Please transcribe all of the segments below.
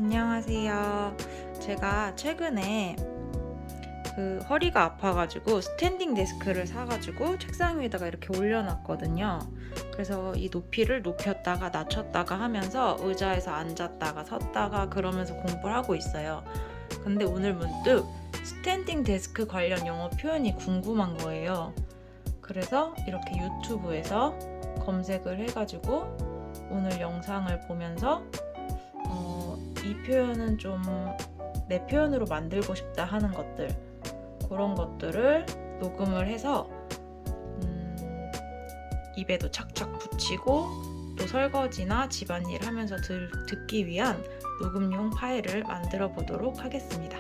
안녕하세요. 제가 최근에 허리가 아파가지고 스탠딩 데스크를 사가지고 책상 위에다가 이렇게 올려놨거든요. 그래서 이 높이를 높였다가 낮췄다가 하면서 의자에서 앉았다가 섰다가 그러면서 공부를 하고 있어요. 근데 오늘 문득 스탠딩 데스크 관련 영어 표현이 궁금한 거예요. 그래서 이렇게 유튜브에서 검색을 해가지고 오늘 영상을 보면서 이 표현은 좀 내 표현으로 만들고 싶다 하는 것들, 그런 것들을 녹음을 해서 입에도 착착 붙이고 또 설거지나 집안일 하면서 듣기 위한 녹음용 파일을 만들어 보도록 하겠습니다.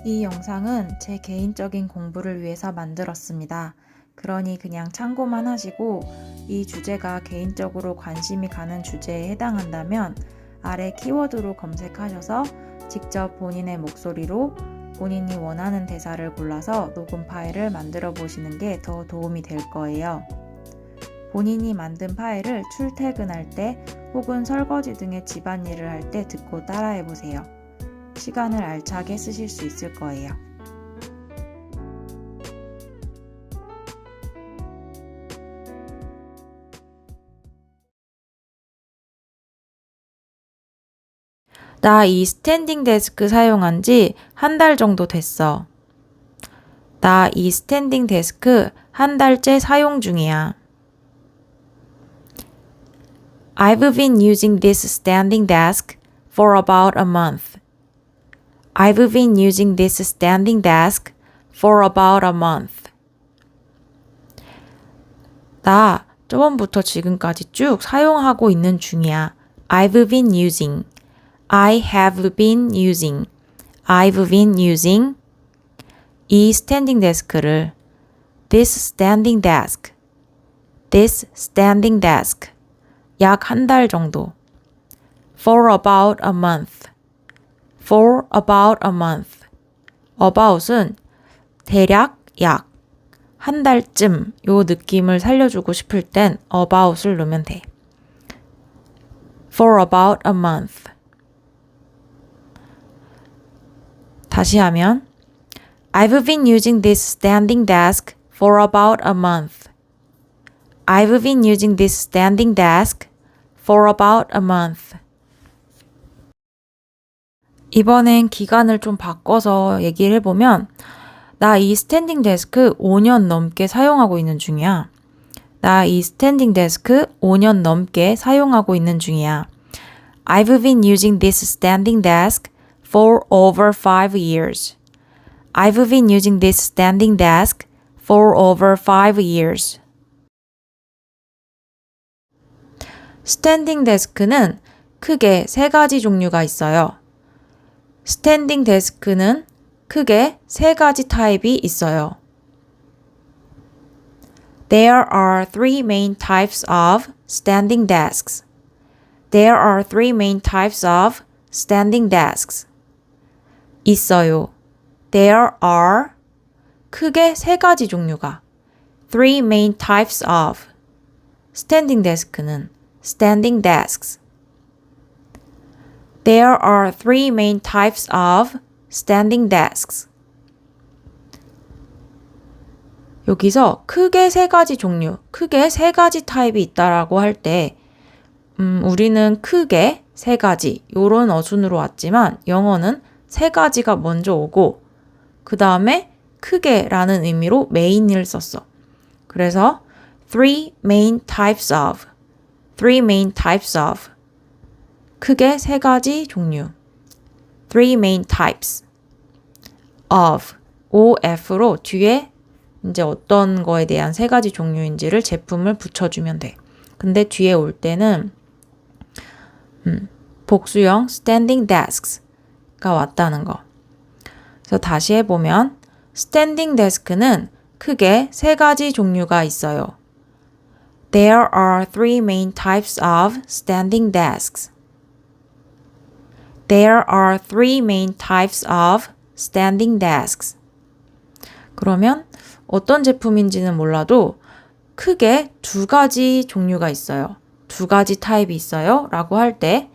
이 영상은 제 개인적인 공부를 위해서 만들었습니다. 그러니 그냥 참고만 하시고 이 주제가 개인적으로 관심이 가는 주제에 해당한다면 아래 키워드로 검색하셔서 직접 본인의 목소리로 본인이 원하는 대사를 골라서 녹음 파일을 만들어 보시는 게 더 도움이 될 거예요. 본인이 만든 파일을 출퇴근할 때 혹은 설거지 등의 집안일을 할 때 듣고 따라해 보세요. 시간을 알차게 쓰실 수 있을 거예요. 나 이 스탠딩 데스크 사용한 지 한 달 정도 됐어. 나 이 스탠딩 데스크 한 달째 사용 중이야. I've been using this standing desk for about a month. I've been using this standing desk for about a month. 나 저번부터 지금까지 쭉 사용하고 있는 중이야. I've been using. I have been using. I've been using 이 스탠딩 데스크를 this standing desk. this standing desk 약 한 달 정도 for about a month. for about a month. about은 대략 약 한 달쯤 요 느낌을 살려주고 싶을 땐 about을 넣으면 돼. for about a month. 다시 하면 I've been using this standing desk for about a month. I've been using this standing desk for about a month. 이번엔 기간을 좀 바꿔서 얘기를 해보면 나 이 스탠딩 데스크 5년 넘게 사용하고 있는 중이야. 나 이 스탠딩 데스크 5년 넘게 사용하고 있는 중이야. I've been using this standing desk for over 5 years. I've been using this standing desk for over 5 years. 스탠딩 데스크는 크게 세 가지 종류가 있어요. 스탠딩 데스크는 크게 세 가지 타입이 있어요. There are three main types of standing desks. There are three main types of standing desks. 있어요. There are 크게 세 가지 종류가 three main types of 스탠딩 데스크는 standing desks. There are three main types of standing desks. 여기서 크게 세 가지 종류, 크게 세 가지 타입이 있다라고 할 때 우리는 크게 세 가지 요런 어순으로 왔지만 영어는 세 가지가 먼저 오고 그 다음에 크게라는 의미로 main을 썼어. 그래서 three main types of three main types of 크게 세 가지 종류 three main types of of로 뒤에 이제 어떤 거에 대한 세 가지 종류인지를 제품을 붙여주면 돼. 근데 뒤에 올 때는 복수형 standing desks가 왔다는 거. 그래서 다시 해보면 standing desk는 크게 세 가지 종류가 있어요. There are three main types of standing desks. There are three main types of standing desks. 그러면 어떤 제품인지는 몰라도 크게 두 가지 종류가 있어요. 두 가지 타입이 있어요. 라고 할 때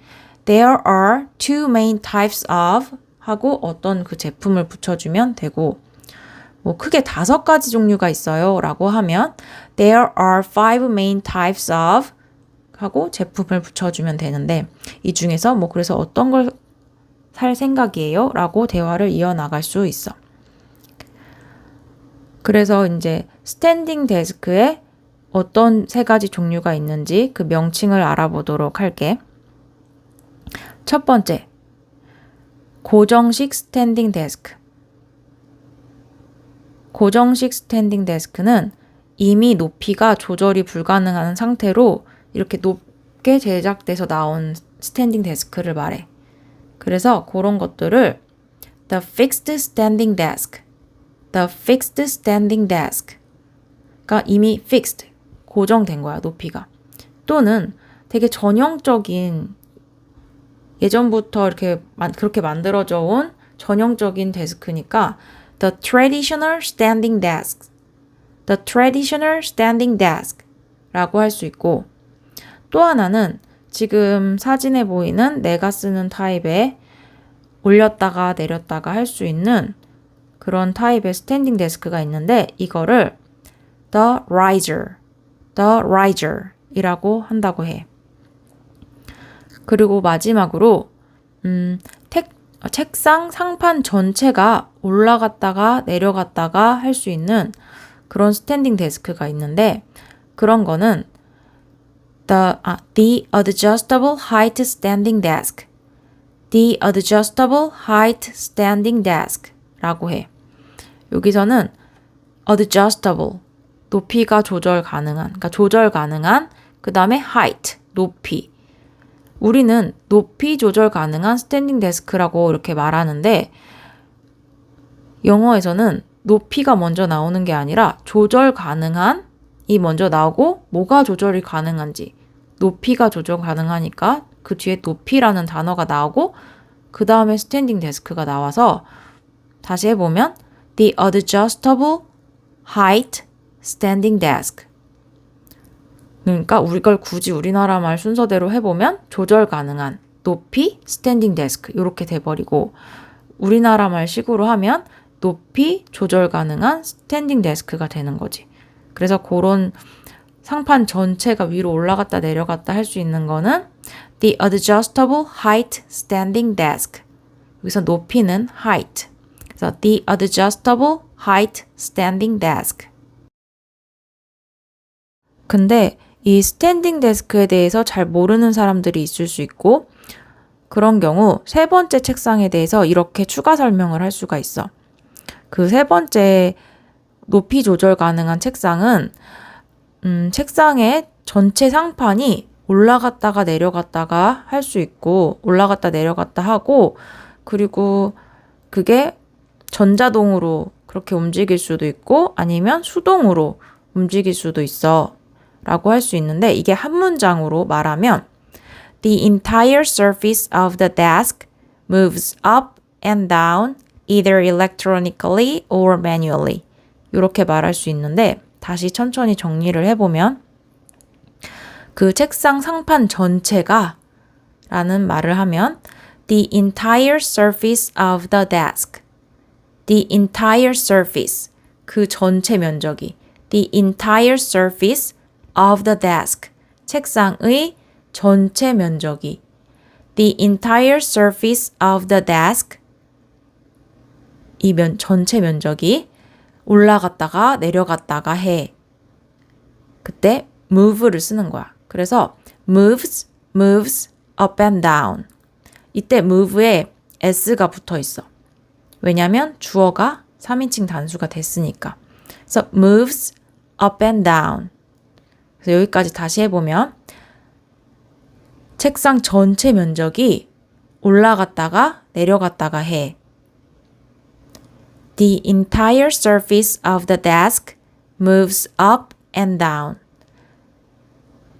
There are two main types of 하고 어떤 그 제품을 붙여주면 되고 뭐 크게 5가지 종류가 있어요 라고 하면 There are five main types of 하고 제품을 붙여주면 되는데 이 중에서 뭐 그래서 어떤 걸 살 생각이에요? 라고 대화를 이어나갈 수 있어. 그래서 이제 스탠딩 데스크에 어떤 3가지 종류가 있는지 그 명칭을 알아보도록 할게. 첫 번째, 고정식 스탠딩 데스크. 고정식 스탠딩 데스크는 이미 높이가 조절이 불가능한 상태로 이렇게 높게 제작돼서 나온 스탠딩 데스크를 말해. 그래서 그런 것들을 the fixed standing desk, the fixed standing desk가 이미 fixed, 고정된 거야, 높이가. 또는 되게 전형적인 예전부터 이렇게 그렇게 만들어져 온 전형적인 데스크니까 the traditional standing desk, the traditional standing desk라고 할 수 있고 또 하나는 지금 사진에 보이는 내가 쓰는 타입의 올렸다가 내렸다가 할 수 있는 그런 타입의 스탠딩 데스크가 있는데 이거를 the riser 이라고 한다고 해. 그리고 마지막으로 책상 상판 전체가 올라갔다가 내려갔다가 할 수 있는 그런 스탠딩 데스크가 있는데 그런 거는 the adjustable height standing desk, the adjustable height standing desk라고 해. 여기서는 adjustable, 높이가 조절 가능한, 그러니까 조절 가능한, 그 다음에 height, 높이. 우리는 높이 조절 가능한 스탠딩 데스크라고 이렇게 말하는데 영어에서는 높이가 먼저 나오는 게 아니라 조절 가능한이 먼저 나오고 뭐가 조절이 가능한지 높이가 조절 가능하니까 그 뒤에 높이라는 단어가 나오고 그 다음에 스탠딩 데스크가 나와서 다시 해보면 the adjustable height standing desk. 그러니까 이걸 굳이 우리나라 말 순서대로 해보면 조절 가능한 높이 스탠딩 데스크 이렇게 돼버리고 우리나라 말 식으로 하면 높이 조절 가능한 스탠딩 데스크가 되는 거지. 그래서 그런 상판 전체가 위로 올라갔다 내려갔다 할 수 있는 거는 the adjustable height standing desk. 여기서 높이는 height. 그래서 the adjustable height standing desk. 근데 이 스탠딩 데스크에 대해서 잘 모르는 사람들이 있을 수 있고 그런 경우 3번째 책상에 대해서 이렇게 추가 설명을 할 수가 있어. 그 3번째 높이 조절 가능한 책상은 책상의 전체 상판이 올라갔다가 내려갔다가 할 수 있고 올라갔다 내려갔다 하고 그리고 그게 전자동으로 그렇게 움직일 수도 있고 아니면 수동으로 움직일 수도 있어 라고 할 수 있는데 이게 한 문장으로 말하면 The entire surface of the desk moves up and down either electronically or manually 이렇게 말할 수 있는데 다시 천천히 정리를 해보면 그 책상 상판 전체가 라는 말을 하면 the entire surface of the desk, the entire surface, 그 전체 면적이 the entire surface of the desk, 책상의 전체 면적이 the entire surface of the desk, 이 전체 면적이 올라갔다가 내려갔다가 해. 그때 move를 쓰는 거야. 그래서 moves up and down. 이때 move에 s가 붙어 있어. 왜냐면 주어가 3인칭 단수가 됐으니까. 그래서 moves up and down. 그래서 여기까지 다시 해보면 책상 전체 면적이 올라갔다가 내려갔다가 해. The entire surface of the desk moves up and down.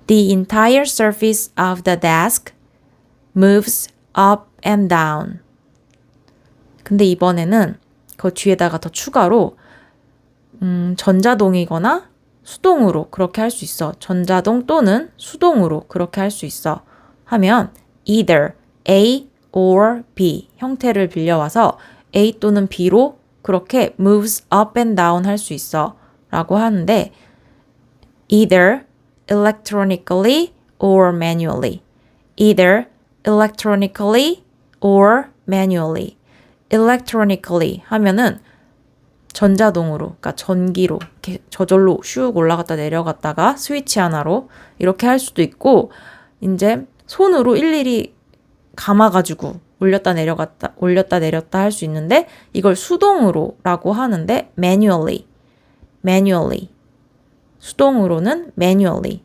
The entire surface of the desk moves up and down. 근데 이번에는 그 뒤에다가 더 추가로 전자동이거나 수동으로 그렇게 할 수 있어. 전자동 또는 수동으로 그렇게 할 수 있어. 하면 either A or B 형태를 빌려와서 A 또는 B로 그렇게 moves up and down 할 수 있어 라고 하는데 either electronically or manually. either electronically or manually. electronically 하면은 전자동으로, 그러니까 전기로 이렇게 저절로 슉 올라갔다 내려갔다가 스위치 하나로 이렇게 할 수도 있고 이제 손으로 일일이 감아가지고 올렸다 내렸다 할 수 있는데 이걸 수동으로라고 하는데 manually. 수동으로는 manually.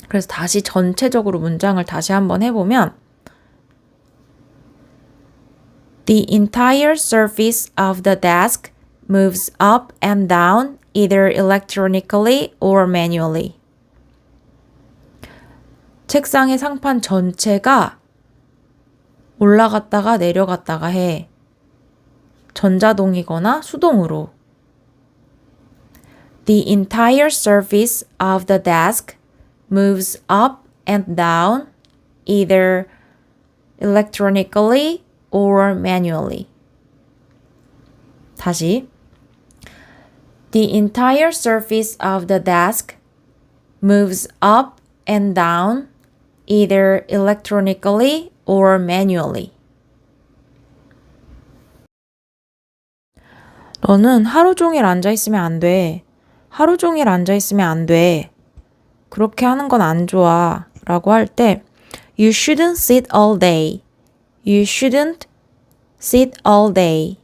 그래서 다시 전체적으로 문장을 다시 한번 해보면 The entire surface of the desk moves up and down either electronically or manually. 책상의 상판 전체가 올라갔다가 내려갔다가 해. 전자동이거나 수동으로. The entire surface of the desk moves up and down either electronically or manually. 다시. The entire surface of the desk moves up and down either electronically or manually. 너는 하루 종일 앉아 있으면 안 돼. 하루 종일 앉아 있으면 안 돼. 그렇게 하는 건 안 좋아. 라고 할 때 You shouldn't sit all day. You shouldn't sit all day.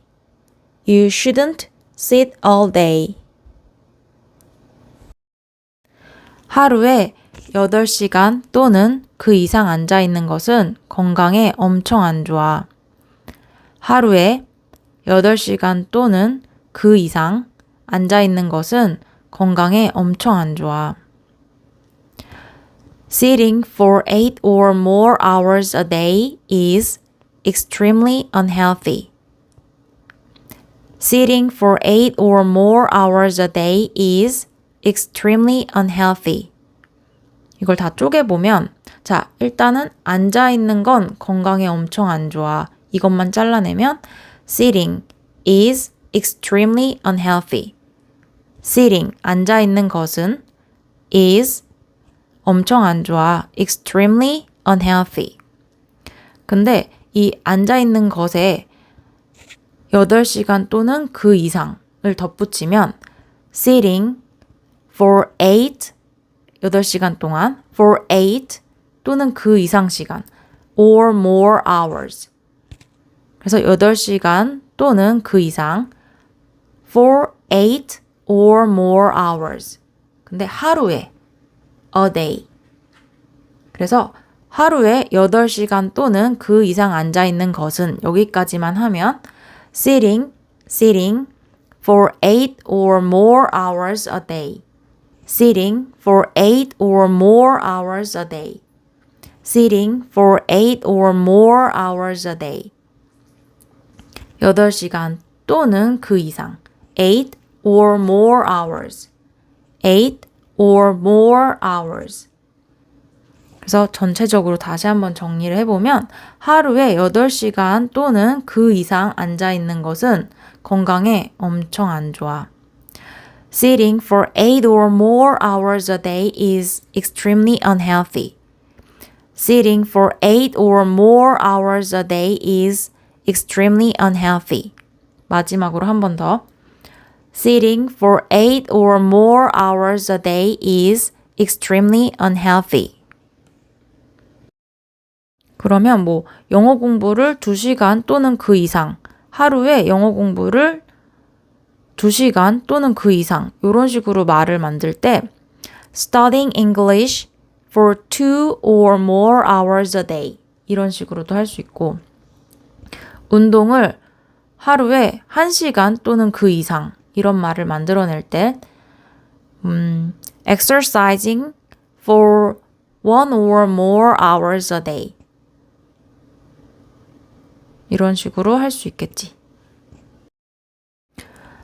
You shouldn't sit all day. 하루에 8시간 또는 그 이상 앉아 있는 것은 건강에 엄청 안 좋아. 하루에 8시간 또는 그 이상 앉아 있는 것은 건강에 엄청 안 좋아. Sitting for 8 or more hours a day is extremely unhealthy. Sitting for 8 or more hours a day is extremely unhealthy. 이걸 다 쪼개보면 자, 일단은 앉아있는 건 건강에 엄청 안 좋아. 이것만 잘라내면 Sitting is extremely unhealthy. Sitting, 앉아있는 것은 is 엄청 안 좋아. extremely unhealthy. 근데 이 앉아있는 것에 8시간 또는 그 이상을 덧붙이면 sitting for 8시간 동안 for 8 또는 그 이상 시간 or more hours. 그래서 8시간 또는 그 이상 for 8 or more hours. 근데 하루에 a day. 그래서 하루에 8시간 또는 그 이상 앉아 있는 것은 여기까지만 하면 sitting for 8 or more hours a day. Sitting for 8 or more hours a day. Sitting for 8 or more hours a day. 8시간 또는 그 이상. 8 or more hours. 8 or more hours. 그래서 전체적으로 다시 한번 정리를 해보면 하루에 8시간 또는 그 이상 앉아 있는 것은 건강에 엄청 안 좋아. Sitting for 8 or more hours a day is extremely unhealthy. Sitting for 8 or more hours a day is extremely unhealthy. 마지막으로 한 번 더. Sitting for 8 or more hours a day is extremely unhealthy. 그러면 뭐 영어 공부를 2시간 또는 그 이상, 하루에 영어 공부를 2시간 또는 그 이상 이런 식으로 말을 만들 때 studying English for 2 or more hours a day 이런 식으로도 할 수 있고 운동을 하루에 1시간 또는 그 이상 이런 말을 만들어낼 때 exercising for 1 or more hours a day 이런 식으로 할 수 있겠지.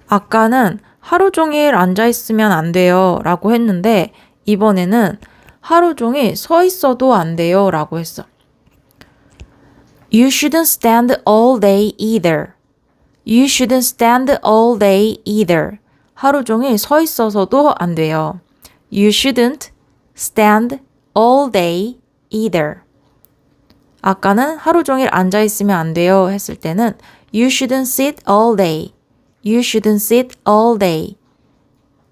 아까는 하루 종일 앉아 있으면 안 돼요 라고 했는데 이번에는 하루 종일 서 있어도 안 돼요 라고 했어. You shouldn't stand all day either. You shouldn't stand all day either. 하루 종일 서 있어서도 안 돼요. You shouldn't stand all day either. 아까는 하루 종일 앉아 있으면 안 돼요 했을 때는 You shouldn't sit all day. You shouldn't sit all day.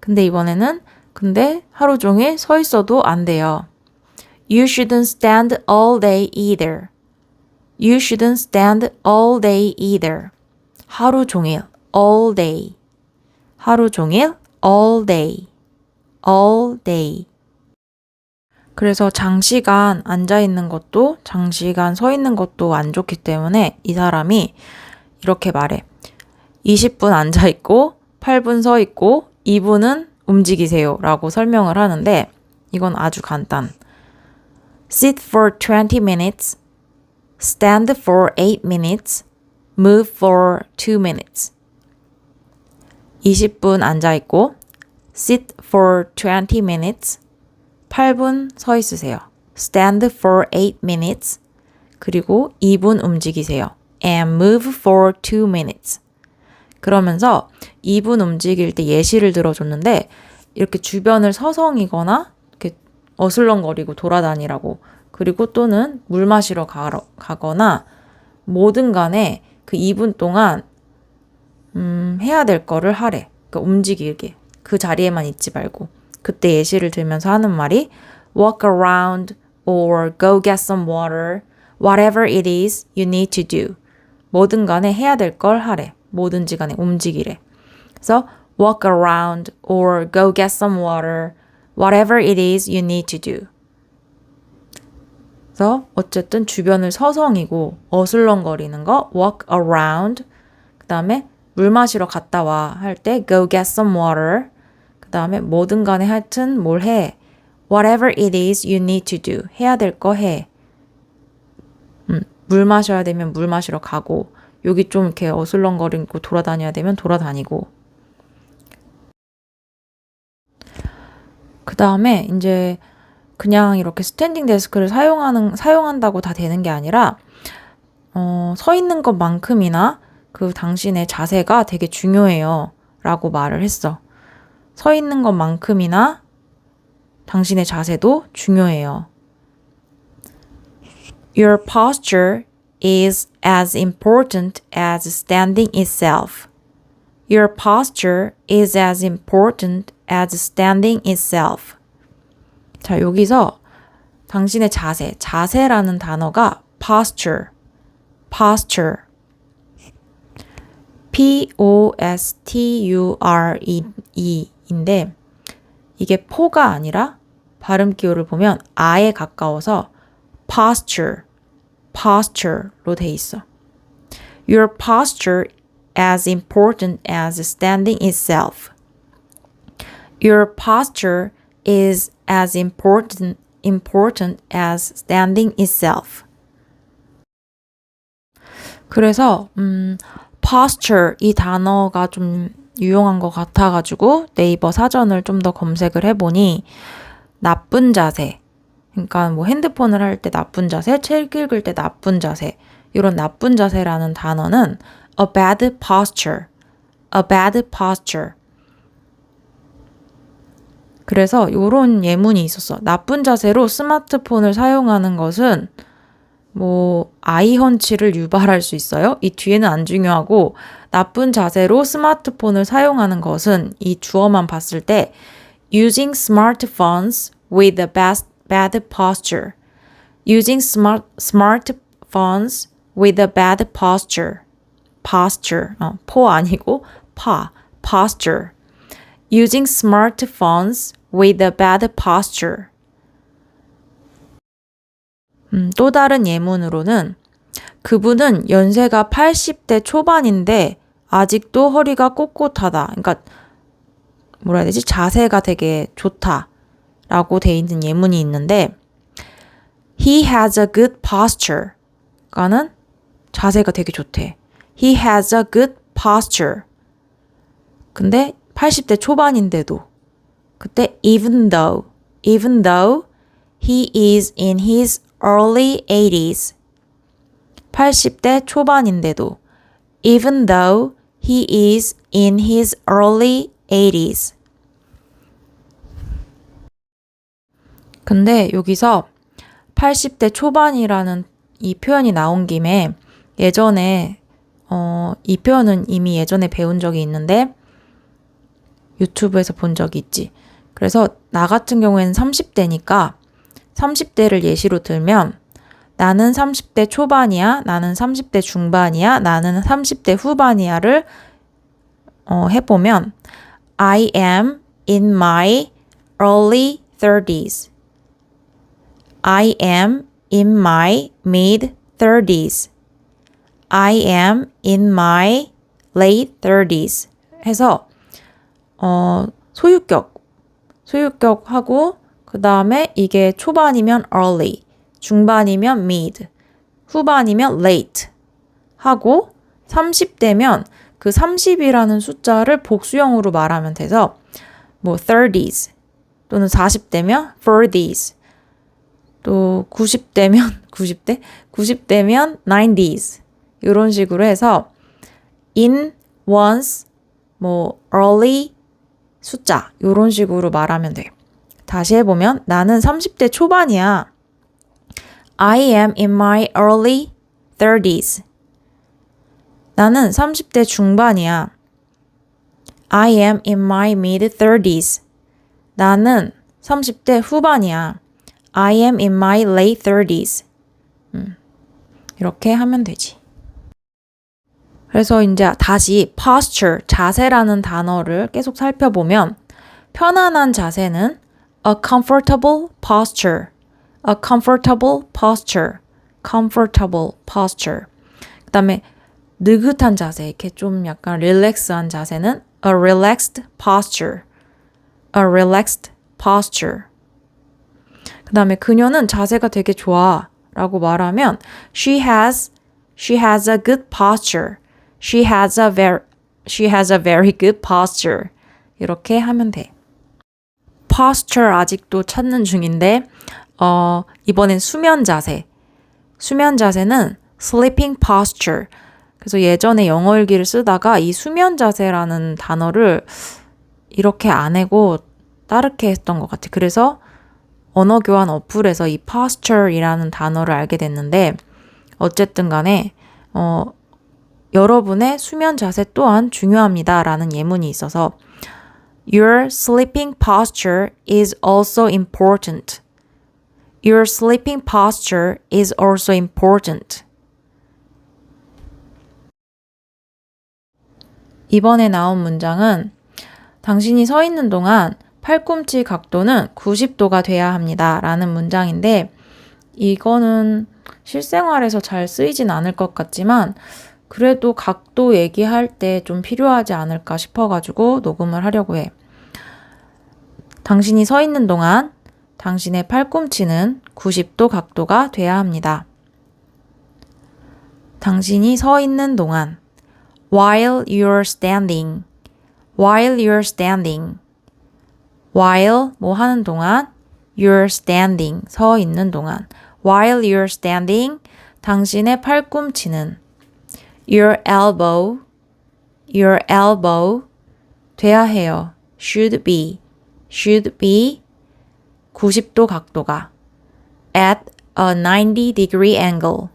근데 이번에는 근데 하루 종일 서 있어도 안 돼요. You shouldn't stand all day either. You shouldn't stand all day either. 하루 종일 all day. 하루 종일 all day. all day. 그래서 장시간 앉아 있는 것도 장시간 서 있는 것도 안 좋기 때문에 이 사람이 이렇게 말해. 20분 앉아 있고 8분 서 있고 2분은 움직이세요 라고 설명을 하는데 이건 아주 간단. Sit for 20 minutes, stand for 8 minutes, move for 2 minutes. 20분 앉아 있고 sit for 20 minutes, 8분 서 있으세요. stand for 8 minutes, 그리고 2분 움직이세요. and move for 2 minutes. 그러면서 2분 움직일 때 예시를 들어줬는데 이렇게 주변을 서성이거나 이렇게 어슬렁거리고 돌아다니라고 그리고 또는 물 마시러 가거나 뭐든 간에 그 2분 동안 해야 될 거를 하래. 그러니까 움직이게. 그 자리에만 있지 말고. 그때 예시를 들면서 하는 말이 walk around or go get some water. Whatever it is you need to do. 뭐든 간에 해야 될 걸 하래. 뭐든지 간에 움직이래. 그래서 walk around or go get some water. Whatever it is you need to do. 그래서 어쨌든 주변을 서성이고 어슬렁거리는 거 walk around. 그 다음에 물 마시러 갔다 와 할 때 go get some water. 그 다음에 뭐든 간에 하여튼 뭘 해. Whatever it is you need to do. 해야 될 거 해. 물 마셔야 되면 물 마시러 가고 여기 좀 이렇게 어슬렁거리고 돌아다녀야 되면 돌아다니고 그 다음에 이제 그냥 이렇게 스탠딩 데스크를 사용한다고 다 되는 게 아니라 서 있는 것만큼이나 그 당신의 자세가 되게 중요해요 라고 말을 했어. 서 있는 것만큼이나 당신의 자세도 중요해요. Your posture is as important as standing itself. Your posture is as important as standing itself. 자, 여기서 당신의 자세라는 단어가 posture, P-O-S-T-U-R-E-인데 이게 포가 아니라 발음 기호를 보면 아에 가까워서 posture로 돼 있어. Your posture as important as standing itself. Your posture is as important as standing itself. 그래서 posture 이 단어가 좀 유용한 것 같아가지고 네이버 사전을 좀 더 검색을 해보니 나쁜 자세, 그러니까 뭐 핸드폰을 할 때 나쁜 자세, 책 읽을 때 나쁜 자세, 이런 나쁜 자세라는 단어는 a bad posture. 그래서 이런 예문이 있었어. 나쁜 자세로 스마트폰을 사용하는 것은 뭐 아이헌치를 유발할 수 있어요. 이 뒤에는 안 중요하고 나쁜 자세로 스마트폰을 사용하는 것은 이 주어만 봤을 때 using smartphones with a bad posture. Using smartphones with a bad posture. 포 아니고 posture. Using smartphones with a bad posture. 또 다른 예문으로는 그분은 연세가 80대 초반인데 아직도 허리가 꼿꼿하다. 그러니까 뭐라 해야 되지? 자세가 되게 좋다라고 돼 있는 예문이 있는데 He has a good posture. 그러니까는 자세가 되게 좋대. He has a good posture. 근데 80대 초반인데도 그때 even though he is in his early 80s. 80대 초반인데도 even though he is in his early 80s. 근데 여기서 80대 초반이라는 이 표현이 나온 김에 예전에 이 표현은 이미 예전에 배운 적이 있는데 유튜브에서 본 적이 있지. 그래서 나 같은 경우에는 30대니까 30대를 예시로 들면 나는 30대 초반이야, 나는 30대 중반이야, 나는 30대 후반이야를 해보면 I am in my early 30s. I am in my mid 30s. I am in my late 30s. 해서 소유격하고 그 다음에 이게 초반이면 early, 중반이면 mid, 후반이면 late 하고 30대면 그 30이라는 숫자를 복수형으로 말하면 돼서 뭐 30s 또는 40대면 40s 또 90대면 90대면 90s 이런 식으로 해서 in, once, 뭐 early 숫자 이런 식으로 말하면 돼. 다시 해보면 나는 30대 초반이야. I am in my early 30s. 나는 30대 중반이야. I am in my mid 30s. 나는 30대 후반이야. I am in my late 30s. 이렇게 하면 되지. 그래서 이제 다시 posture, 자세라는 단어를 계속 살펴보면 편안한 자세는 a comfortable posture, a comfortable posture, comfortable posture. 그 다음에 느긋한 자세, 이렇게 좀 약간 릴렉스한 자세는 a relaxed posture, a relaxed posture. 그 다음에 그녀는 자세가 되게 좋아 라고 말하면 she has a good posture. She has a very good posture. 이렇게 하면 돼. posture 아직도 찾는 중인데 이번엔 수면 자세. 수면 자세는 sleeping posture. 그래서 예전에 영어 일기를 쓰다가 이 수면 자세라는 단어를 이렇게 안 해고 따르게 했던 것 같아. 그래서 언어 교환 어플에서 이 posture이라는 단어를 알게 됐는데 어쨌든 간에 여러분의 수면 자세 또한 중요합니다 라는 예문이 있어서 Your sleeping posture is also important. Your sleeping posture is also important. 이번에 나온 문장은 당신이 서 있는 동안 팔꿈치 각도는 90도가 돼야 합니다 라는 문장인데 이거는 실생활에서 잘 쓰이진 않을 것 같지만 그래도 각도 얘기할 때 좀 필요하지 않을까 싶어가지고 녹음을 하려고 해. 당신이 서 있는 동안 당신의 팔꿈치는 90도 각도가 돼야 합니다. 당신이 서 있는 동안 while you're standing, while you're standing, while 뭐 하는 동안 you're standing, 서 있는 동안 while you're standing, 당신의 팔꿈치는 your elbow 돼야 해요. should be 90도 각도가 at a 90 degree angle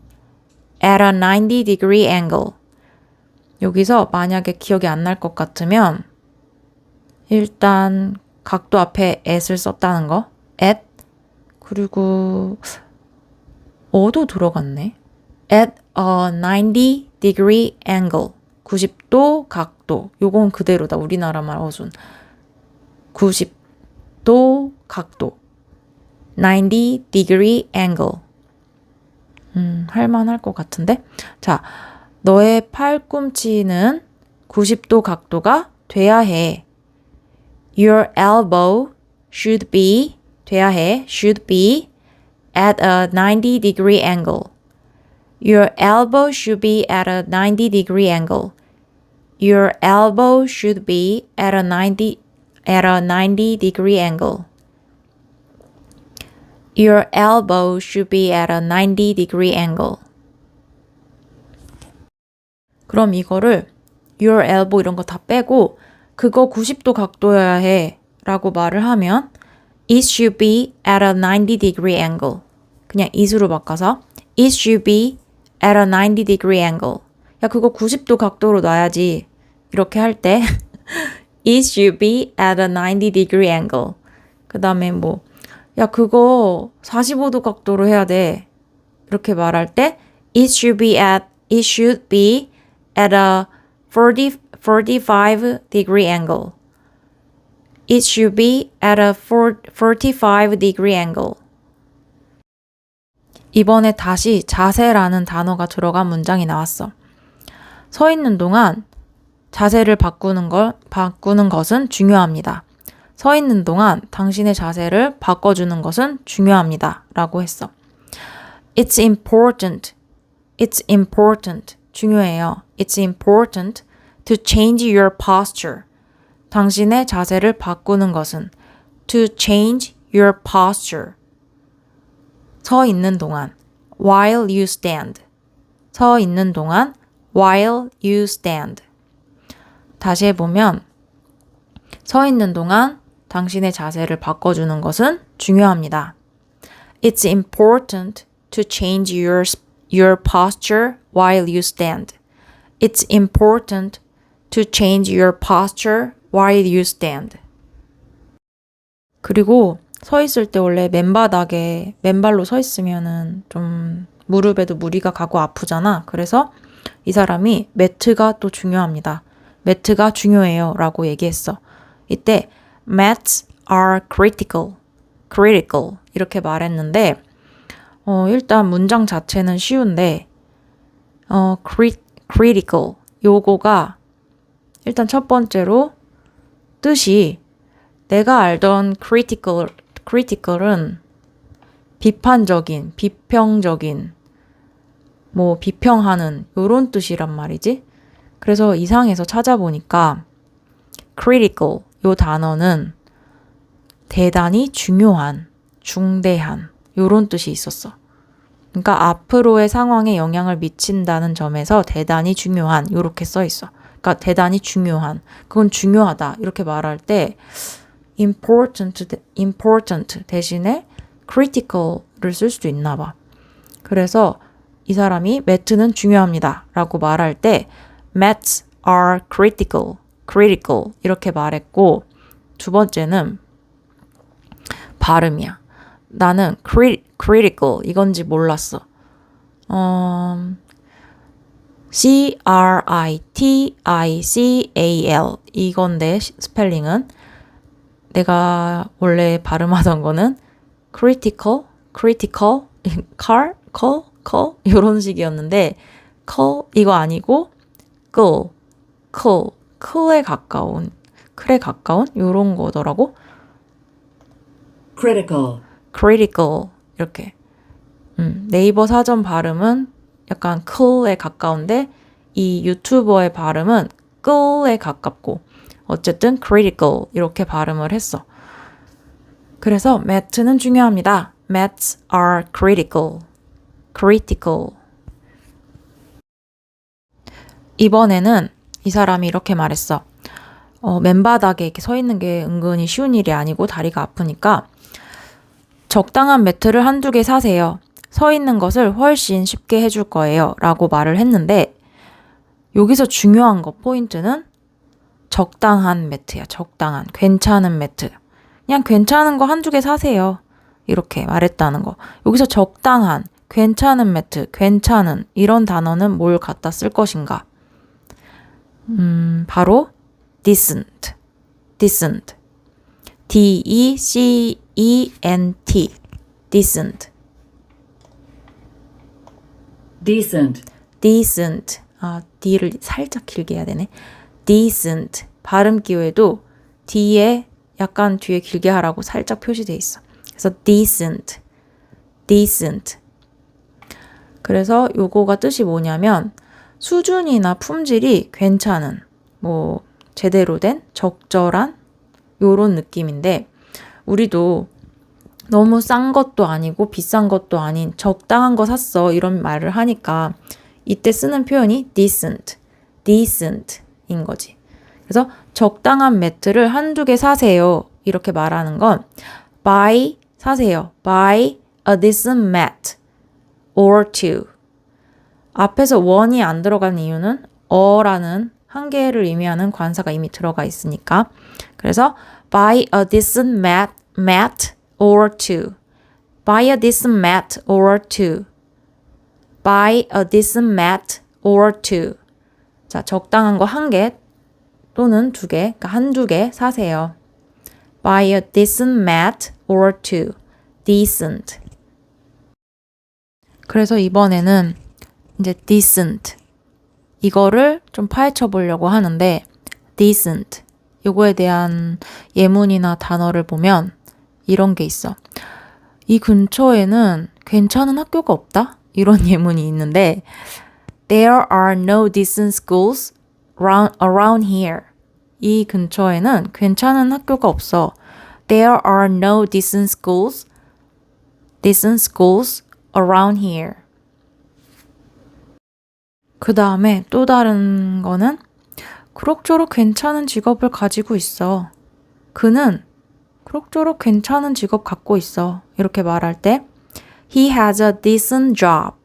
여기서 만약에 기억이 안 날 것 같으면 일단 각도 앞에 at을 썼다는 거 at 그리고 어도 들어갔네. at a 90 degree angle 90도 각도 요건 그대로다. 우리나라 말 어순 90도 각도 90 degree angle 할만할 것 같은데 자 너의 팔꿈치는 90도 각도가 돼야 해. Your elbow should be 돼야 해. should be at a 90 degree angle. Your elbow should be at a 90 degree angle. Your elbow should be at a 90 degree angle. Your elbow should be at a 90 degree angle. 그럼 이거를 your elbow 이런 거 다 빼고 그거 90도 각도여야 해 라고 말을 하면 it should be at a 90 degree angle. 그냥 it으로 바꿔서 it should be at a 90 degree angle. 야, 그거 90도 각도로 놔야지. 이렇게 할 때 it should be at a 90 degree angle. 그 다음에 뭐, 야, 그거 45도 각도로 해야 돼. 이렇게 말할 때 it should be at a 45 degree angle. It should be at a 45 degree angle. 이번에 다시 자세라는 단어가 들어간 문장이 나왔어. 서 있는 동안 자세를 바꾸는 것은 중요합니다. 서 있는 동안 당신의 자세를 바꿔주는 것은 중요합니다. 라고 했어. It's important. 중요해요. It's important to change your posture. 당신의 자세를 바꾸는 것은 to change your posture. 서 있는 동안 while you stand. 서 있는 동안 while you stand. 다시 해보면 서 있는 동안 당신의 자세를 바꿔주는 것은 중요합니다. It's important to change your posture while you stand. It's important to change your posture while you stand. 그리고 서 있을 때 원래 맨발로 서 있으면은 좀 무릎에도 무리가 가고 아프잖아. 그래서 이 사람이 매트가 또 중요합니다. 매트가 중요해요 라고 얘기했어. 이때 mats are critical 이렇게 말했는데 일단 문장 자체는 쉬운데 critical 요거가 일단 첫 번째로 뜻이 내가 알던 critical은 비판적인, 비평적인, 뭐 비평하는 요런 뜻이란 말이지. 그래서 이상해서 찾아보니까 critical 요 단어는 대단히 중요한, 중대한 요런 뜻이 있었어. 그러니까 앞으로의 상황에 영향을 미친다는 점에서 대단히 중요한 요렇게 써 있어. 그러니까 대단히 중요한, 그건 중요하다 이렇게 말할 때 important 대신에 critical을 쓸 수도 있나 봐. 그래서 이 사람이 매트는 중요합니다 라고 말할 때 mats are critical 이렇게 말했고, 두 번째는 발음이야. 나는 critical 이건지 몰랐어. critical 이건데 스펠링은 내가 원래 발음하던 거는 critical call 이런 식이었는데 call 이거 아니고 클에 가까운 요런 거더라고. critical 이렇게. 네이버 사전 발음은 약간 클에 가까운데 이 유튜버의 발음은 끌에 가깝고 어쨌든 critical 이렇게 발음을 했어. 그래서 매트는 중요합니다. Mats are critical. 이번에는 이 사람이 이렇게 말했어. 맨바닥에 이렇게 서 있는 게 은근히 쉬운 일이 아니고 다리가 아프니까 적당한 매트를 한두 개 사세요. 서 있는 것을 훨씬 쉽게 해줄 거예요. 라고 말을 했는데 여기서 중요한 거 포인트는 적당한 매트야. 적당한, 괜찮은 매트. 그냥 괜찮은 거 한두 개 사세요. 이렇게 말했다는 거. 여기서 적당한, 괜찮은 매트, 괜찮은 이런 단어는 뭘 갖다 쓸 것인가? 바로 decent. D-E-C-E-N-T. decent. D를 살짝 길게 해야 되네. decent. 발음 기회도 D에 약간 뒤에 길게 하라고 살짝 표시돼 있어. 그래서 decent. 그래서 요거가 뜻이 뭐냐면 수준이나 품질이 괜찮은, 뭐 제대로 된, 적절한 요런 느낌인데 우리도 너무 싼 것도 아니고 비싼 것도 아닌 적당한 거 샀어 이런 말을 하니까 이때 쓰는 표현이 decent. decent인 거지. 그래서 적당한 매트를 한두 개 사세요. 이렇게 말하는 건 buy 사세요. buy a decent mat or two. 앞에서 one이 안 들어간 이유는 a라는 한 개를 의미하는 관사가 이미 들어가 있으니까. 그래서 buy a decent mat or two. buy a decent mat or two. buy a decent mat or two. 자, 적당한 거 한 개 또는 두 개, 그러니까 한두 개 사세요. buy a decent mat or two. decent. 그래서 이번에는 이제 decent. 이거를 좀 파헤쳐 보려고 하는데 decent. 요거에 대한 예문이나 단어를 보면 이런 게 있어. 이 근처에는 괜찮은 학교가 없다? 이런 예문이 있는데 There are no decent schools around here. 이 근처에는 괜찮은 학교가 없어. There are no decent schools around here. 그 다음에 또 다른 거는 그럭저럭 괜찮은 직업을 가지고 있어. 그는 그럭저럭 괜찮은 직업 갖고 있어. 이렇게 말할 때 He has a decent job.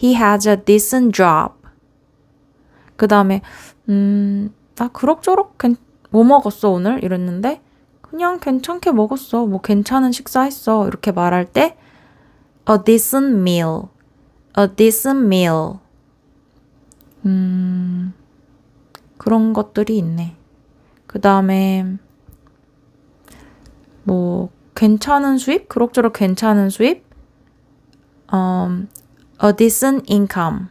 He has a decent job. 그 다음에 나 그럭저럭 뭐 먹었어 오늘? 이랬는데 그냥 괜찮게 먹었어. 뭐 괜찮은 식사했어. 이렇게 말할 때 a decent meal. a decent meal. 그런 것들이 있네. 그 다음에 뭐 괜찮은 수입? 그럭저럭 괜찮은 수입? A decent income.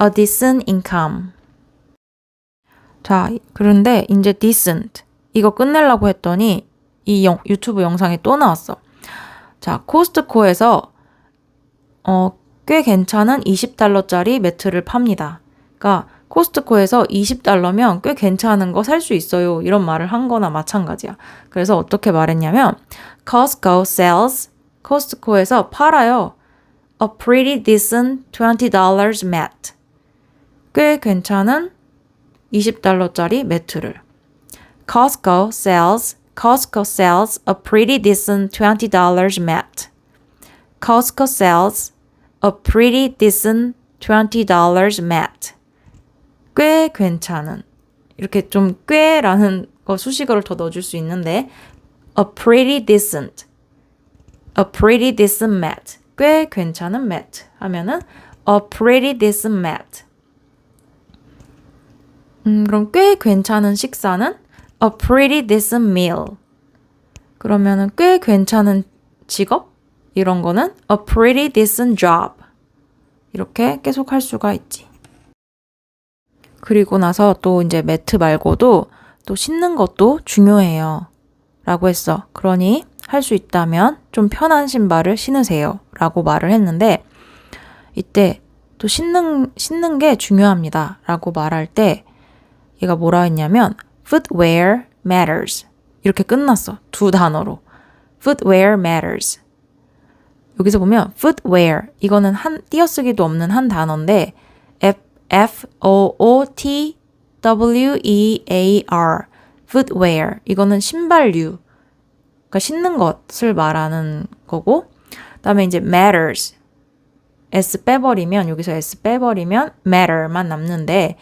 A decent income. 자, 그런데 이제 decent. 이거 끝내려고 했더니 이 유튜브 영상이 또 나왔어. 자, 코스트코에서 꽤 괜찮은 $20짜리 매트를 팝니다. 그러니까 코스트코에서 $20면 꽤 괜찮은 거 살 수 있어요. 이런 말을 한 거나 마찬가지야. 그래서 어떻게 말했냐면 Costco sells, 코스트코에서 팔아요. A pretty decent $20 mat. 꽤 괜찮은 $20짜리 매트를. Costco sells a pretty decent $20 mat. Costco sells a pretty decent $20 mat. 꽤 괜찮은. 이렇게 좀 꽤라는 거 수식어를 더 넣어줄 수 있는데 a pretty decent mat. 꽤 괜찮은 mat 하면은 a pretty decent mat. 그럼 꽤 괜찮은 식사는 a pretty decent meal. 그러면은 꽤 괜찮은 직업? 이런 거는 a pretty decent job. 이렇게 계속 할 수가 있지. 그리고 나서 또 이제 매트 말고도 또 신는 것도 중요해요. 라고 했어. 그러니 할 수 있다면 좀 편한 신발을 신으세요. 라고 말을 했는데 이때 또 신는 게 중요합니다. 라고 말할 때 얘가 뭐라 했냐면 footwear matters. 이렇게 끝났어. 두 단어로. footwear matters. 여기서 보면 footwear 이거는 띄어쓰기도 없는 한 단어인데 F-O-O-T-W-E-A-R footwear 이거는 신발류 그러니까 신는 것을 말하는 거고 그다음에 이제 matters S 빼버리면 여기서 S 빼버리면 matter만 남는데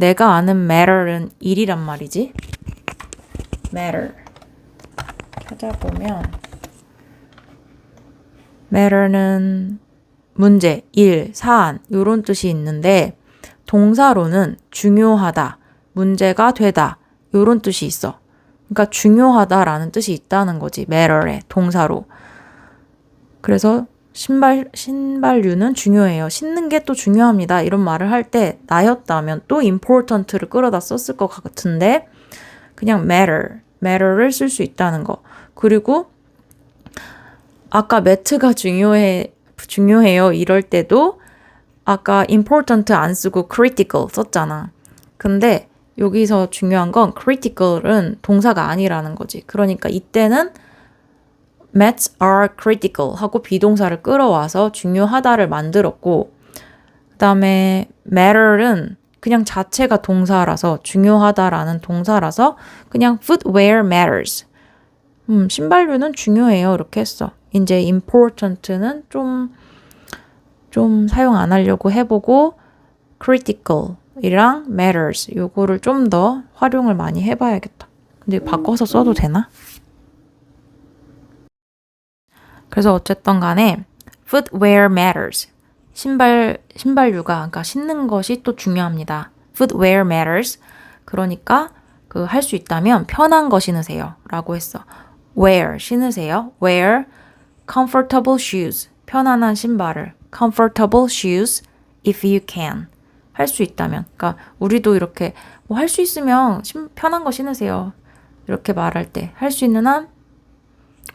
내가 아는 matter은 일이란 말이지 matter 찾아보면 matter는 문제, 일, 사안 이런 뜻이 있는데 동사로는 중요하다, 문제가 되다 이런 뜻이 있어. 그러니까 중요하다라는 뜻이 있다는 거지. matter에 동사로. 그래서 신발류는 중요해요. 신는 게 또 중요합니다. 이런 말을 할 때 나였다면 또 important를 끌어다 썼을 것 같은데 그냥 matter를 쓸 수 있다는 거. 그리고 아까 매트가 중요해요. 이럴 때도 아까 important 안 쓰고 critical 썼잖아. 근데 여기서 중요한 건 critical은 동사가 아니라는 거지. 그러니까 이때는 mats are critical 하고 비동사를 끌어와서 중요하다를 만들었고 그 다음에 matter은 그냥 자체가 동사라서 중요하다라는 동사라서 그냥 footwear matters. 신발류는 중요해요. 이렇게 했어. 이제 important는 좀 사용 안 하려고 해보고 critical이랑 matters 요거를 좀 더 활용을 많이 해봐야겠다. 근데 바꿔서 써도 되나? 그래서 어쨌든 간에 footwear matters. 신발류가 그러니까 신는 것이 또 중요합니다. footwear matters. 그러니까 그 할 수 있다면 편한 거 신으세요. 라고 했어. wear 신으세요. wear comfortable shoes. 편안한 신발을 comfortable shoes if you can. 할 수 있다면. 그러니까 우리도 이렇게 뭐 할 수 있으면 편한 거 신으세요. 이렇게 말할 때 할 수 있는 한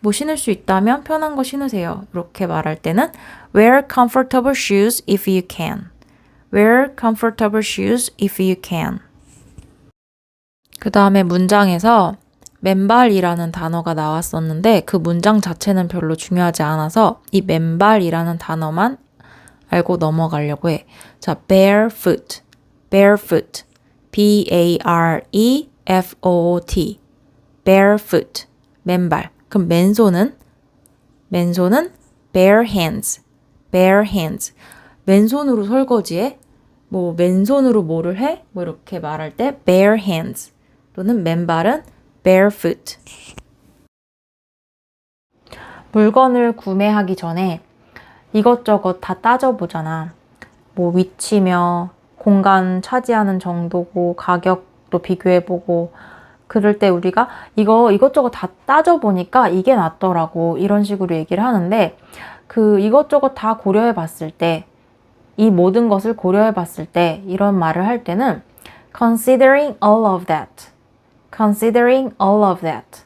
뭐 신을 수 있다면 편한 거 신으세요. 이렇게 말할 때는 wear comfortable shoes if you can. wear comfortable shoes if you can. 그 다음에 문장에서 맨발이라는 단어가 나왔었는데 그 문장 자체는 별로 중요하지 않아서 이 맨발이라는 단어만 알고 넘어가려고 해. 자, barefoot, barefoot, B-A-R-E-F-O-O-T, barefoot, 맨발. 그럼 맨손은 bare hands, bare hands. 맨손으로 설거지해? 뭐 맨손으로 뭐를 해? 뭐 이렇게 말할 때 bare hands 또는 맨발은 barefoot. 물건을 구매하기 전에 이것저것 다 따져보잖아. 뭐 위치며 공간 차지하는 정도고 가격도 비교해보고 그럴 때 우리가 이것저것 다 따져보니까 이게 낫더라고 이런 식으로 얘기를 하는데 그 이것저것 다 고려해 봤을 때 이 모든 것을 고려해 봤을 때 이런 말을 할 때는 considering all of that, considering all of that,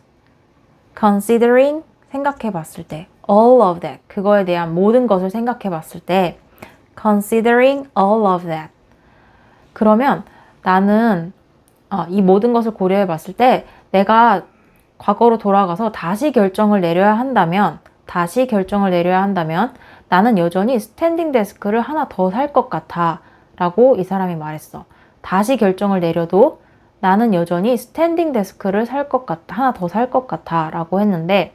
considering 생각해 봤을 때 all of that 그거에 대한 모든 것을 생각해 봤을 때 considering all of that 그러면 나는 이 모든 것을 고려해 봤을 때 내가 과거로 돌아가서 다시 결정을 내려야 한다면 나는 여전히 스탠딩 데스크를 하나 더 살 것 같아 라고 이 사람이 말했어. 다시 결정을 내려도 나는 여전히 스탠딩 데스크를 하나 더 살 것 같아 라고 했는데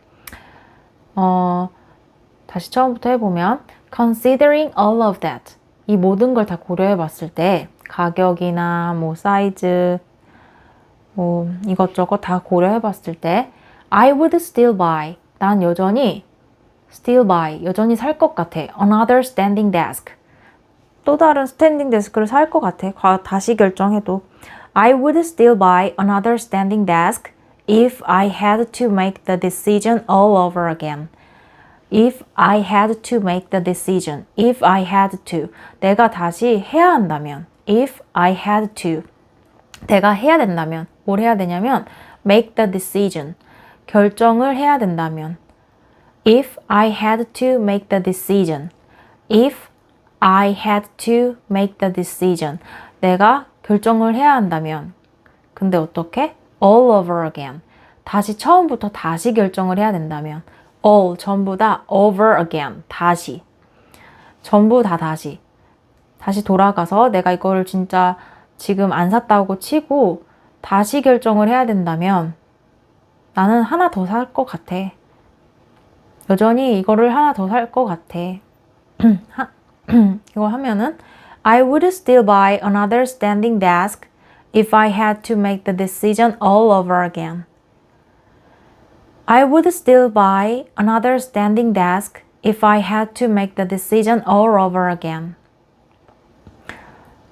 다시 처음부터 해보면 considering all of that 이 모든 걸 다 고려해 봤을 때 가격이나 뭐 사이즈 뭐 이것저것 다 고려해 봤을 때 I would still buy 난 여전히 살 것 같아. Another standing desk. 또 다른 스탠딩 데스크를 살 것 같아. 다시 결정해도. I would still buy another standing desk if I had to make the decision all over again. If I had to make the decision. If I had to. 내가 다시 해야 한다면. If I had to. 내가 해야 된다면. 뭘 해야 되냐면 make the decision. 결정을 해야 된다면. If I had to make the decision. If I had to make the decision. 내가 결정을 해야 한다면. 근데 어떻게? All over again. 다시 처음부터 다시 결정을 해야 된다면. All, 전부 다 over again. 다시. 전부 다 다시. 다시 돌아가서 내가 이거를 진짜 지금 안 샀다고 치고 다시 결정을 해야 된다면 나는 하나 더 살 것 같아. 여전히 이거를 하나 더 살 것 같아. 이거 하면은 I would still buy another standing desk if I had to make the decision all over again. I would still buy another standing desk if I had to make the decision all over again.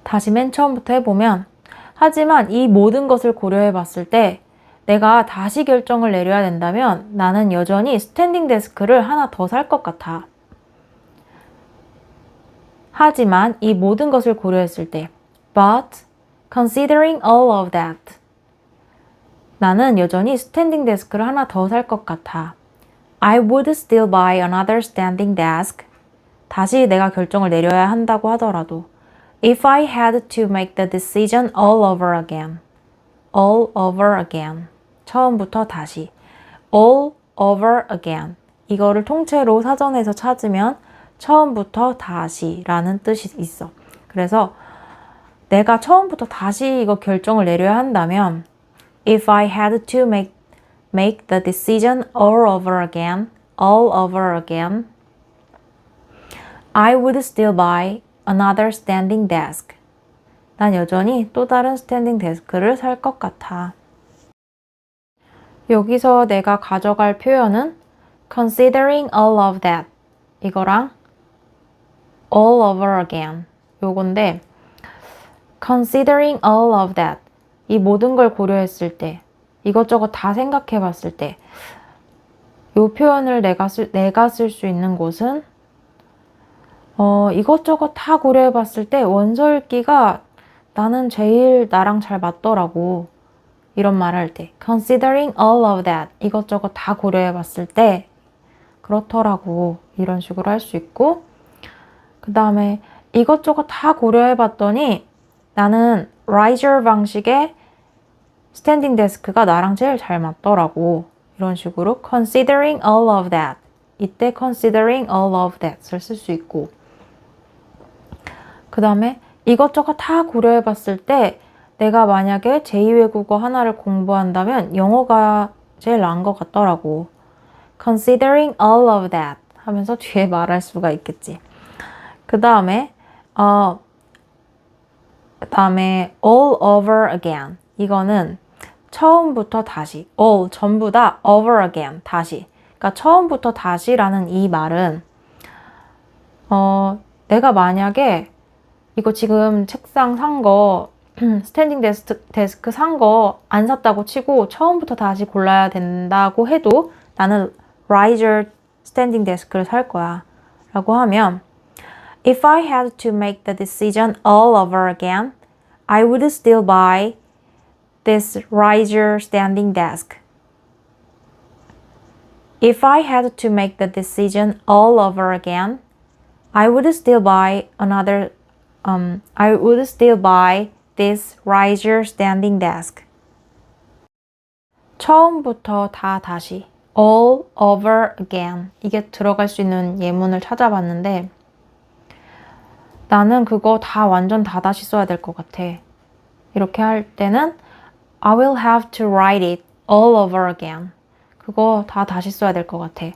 다시 맨 처음부터 해보면 하지만 이 모든 것을 고려해 봤을 때 내가 다시 결정을 내려야 된다면 나는 여전히 스탠딩 데스크를 하나 더 살 것 같아. 하지만 이 모든 것을 고려했을 때 But considering all of that 나는 여전히 스탠딩 데스크를 하나 더 살 것 같아. I would still buy another standing desk 다시 내가 결정을 내려야 한다고 하더라도 If I had to make the decision all over again. All over again. 처음부터 다시. All over again. 이거를 통째로 사전에서 찾으면 처음부터 다시 라는 뜻이 있어. 그래서 내가 처음부터 다시 이거 결정을 내려야 한다면 If I had to make the decision all over again, I would still buy another standing desk. 난 여전히 또 다른 스탠딩 데스크를 살 것 같아. 여기서 내가 가져갈 표현은 considering all of that 이거랑 all over again 요건데 considering all of that 이 모든 걸 고려했을 때 이것저것 다 생각해 봤을 때 이 표현을 내가 쓸 수 있는 곳은 이것저것 다 고려해 봤을 때 원서 읽기가 나는 제일 나랑 잘 맞더라고. 이런 말 할 때 considering all of that 이것저것 다 고려해 봤을 때 그렇더라고. 이런 식으로 할 수 있고 그 다음에 이것저것 다 고려해 봤더니 나는 riser 방식의 스탠딩 데스크가 나랑 제일 잘 맞더라고. 이런 식으로 considering all of that 이때 considering all of that을 쓸 수 있고 그 다음에 이것저것 다 고려해 봤을 때 내가 만약에 제2외국어 하나를 공부한다면 영어가 제일 나은 것 같더라고. considering all of that 하면서 뒤에 말할 수가 있겠지. 그 다음에 all over again 이거는 처음부터 다시 all 전부 다 over again 다시 그러니까 처음부터 다시라는 이 말은 내가 만약에 이거 지금 책상 산 거 스탠딩 데스크 산 거 안 샀다고 치고 처음부터 다시 골라야 된다고 해도 나는 riser 스탠딩 데스크를 살 거야 라고 하면 If I had to make the decision all over again, I would still buy this riser standing desk. If I had to make the decision all over again, I would still buy this riser standing desk. 처음부터 다 다시 all over again 이게 들어갈 수 있는 예문을 찾아봤는데 나는 그거 다 완전 다 다시 써야 될 것 같아. 이렇게 할 때는 I will have to write it all over again. 그거 다 다시 써야 될 것 같아.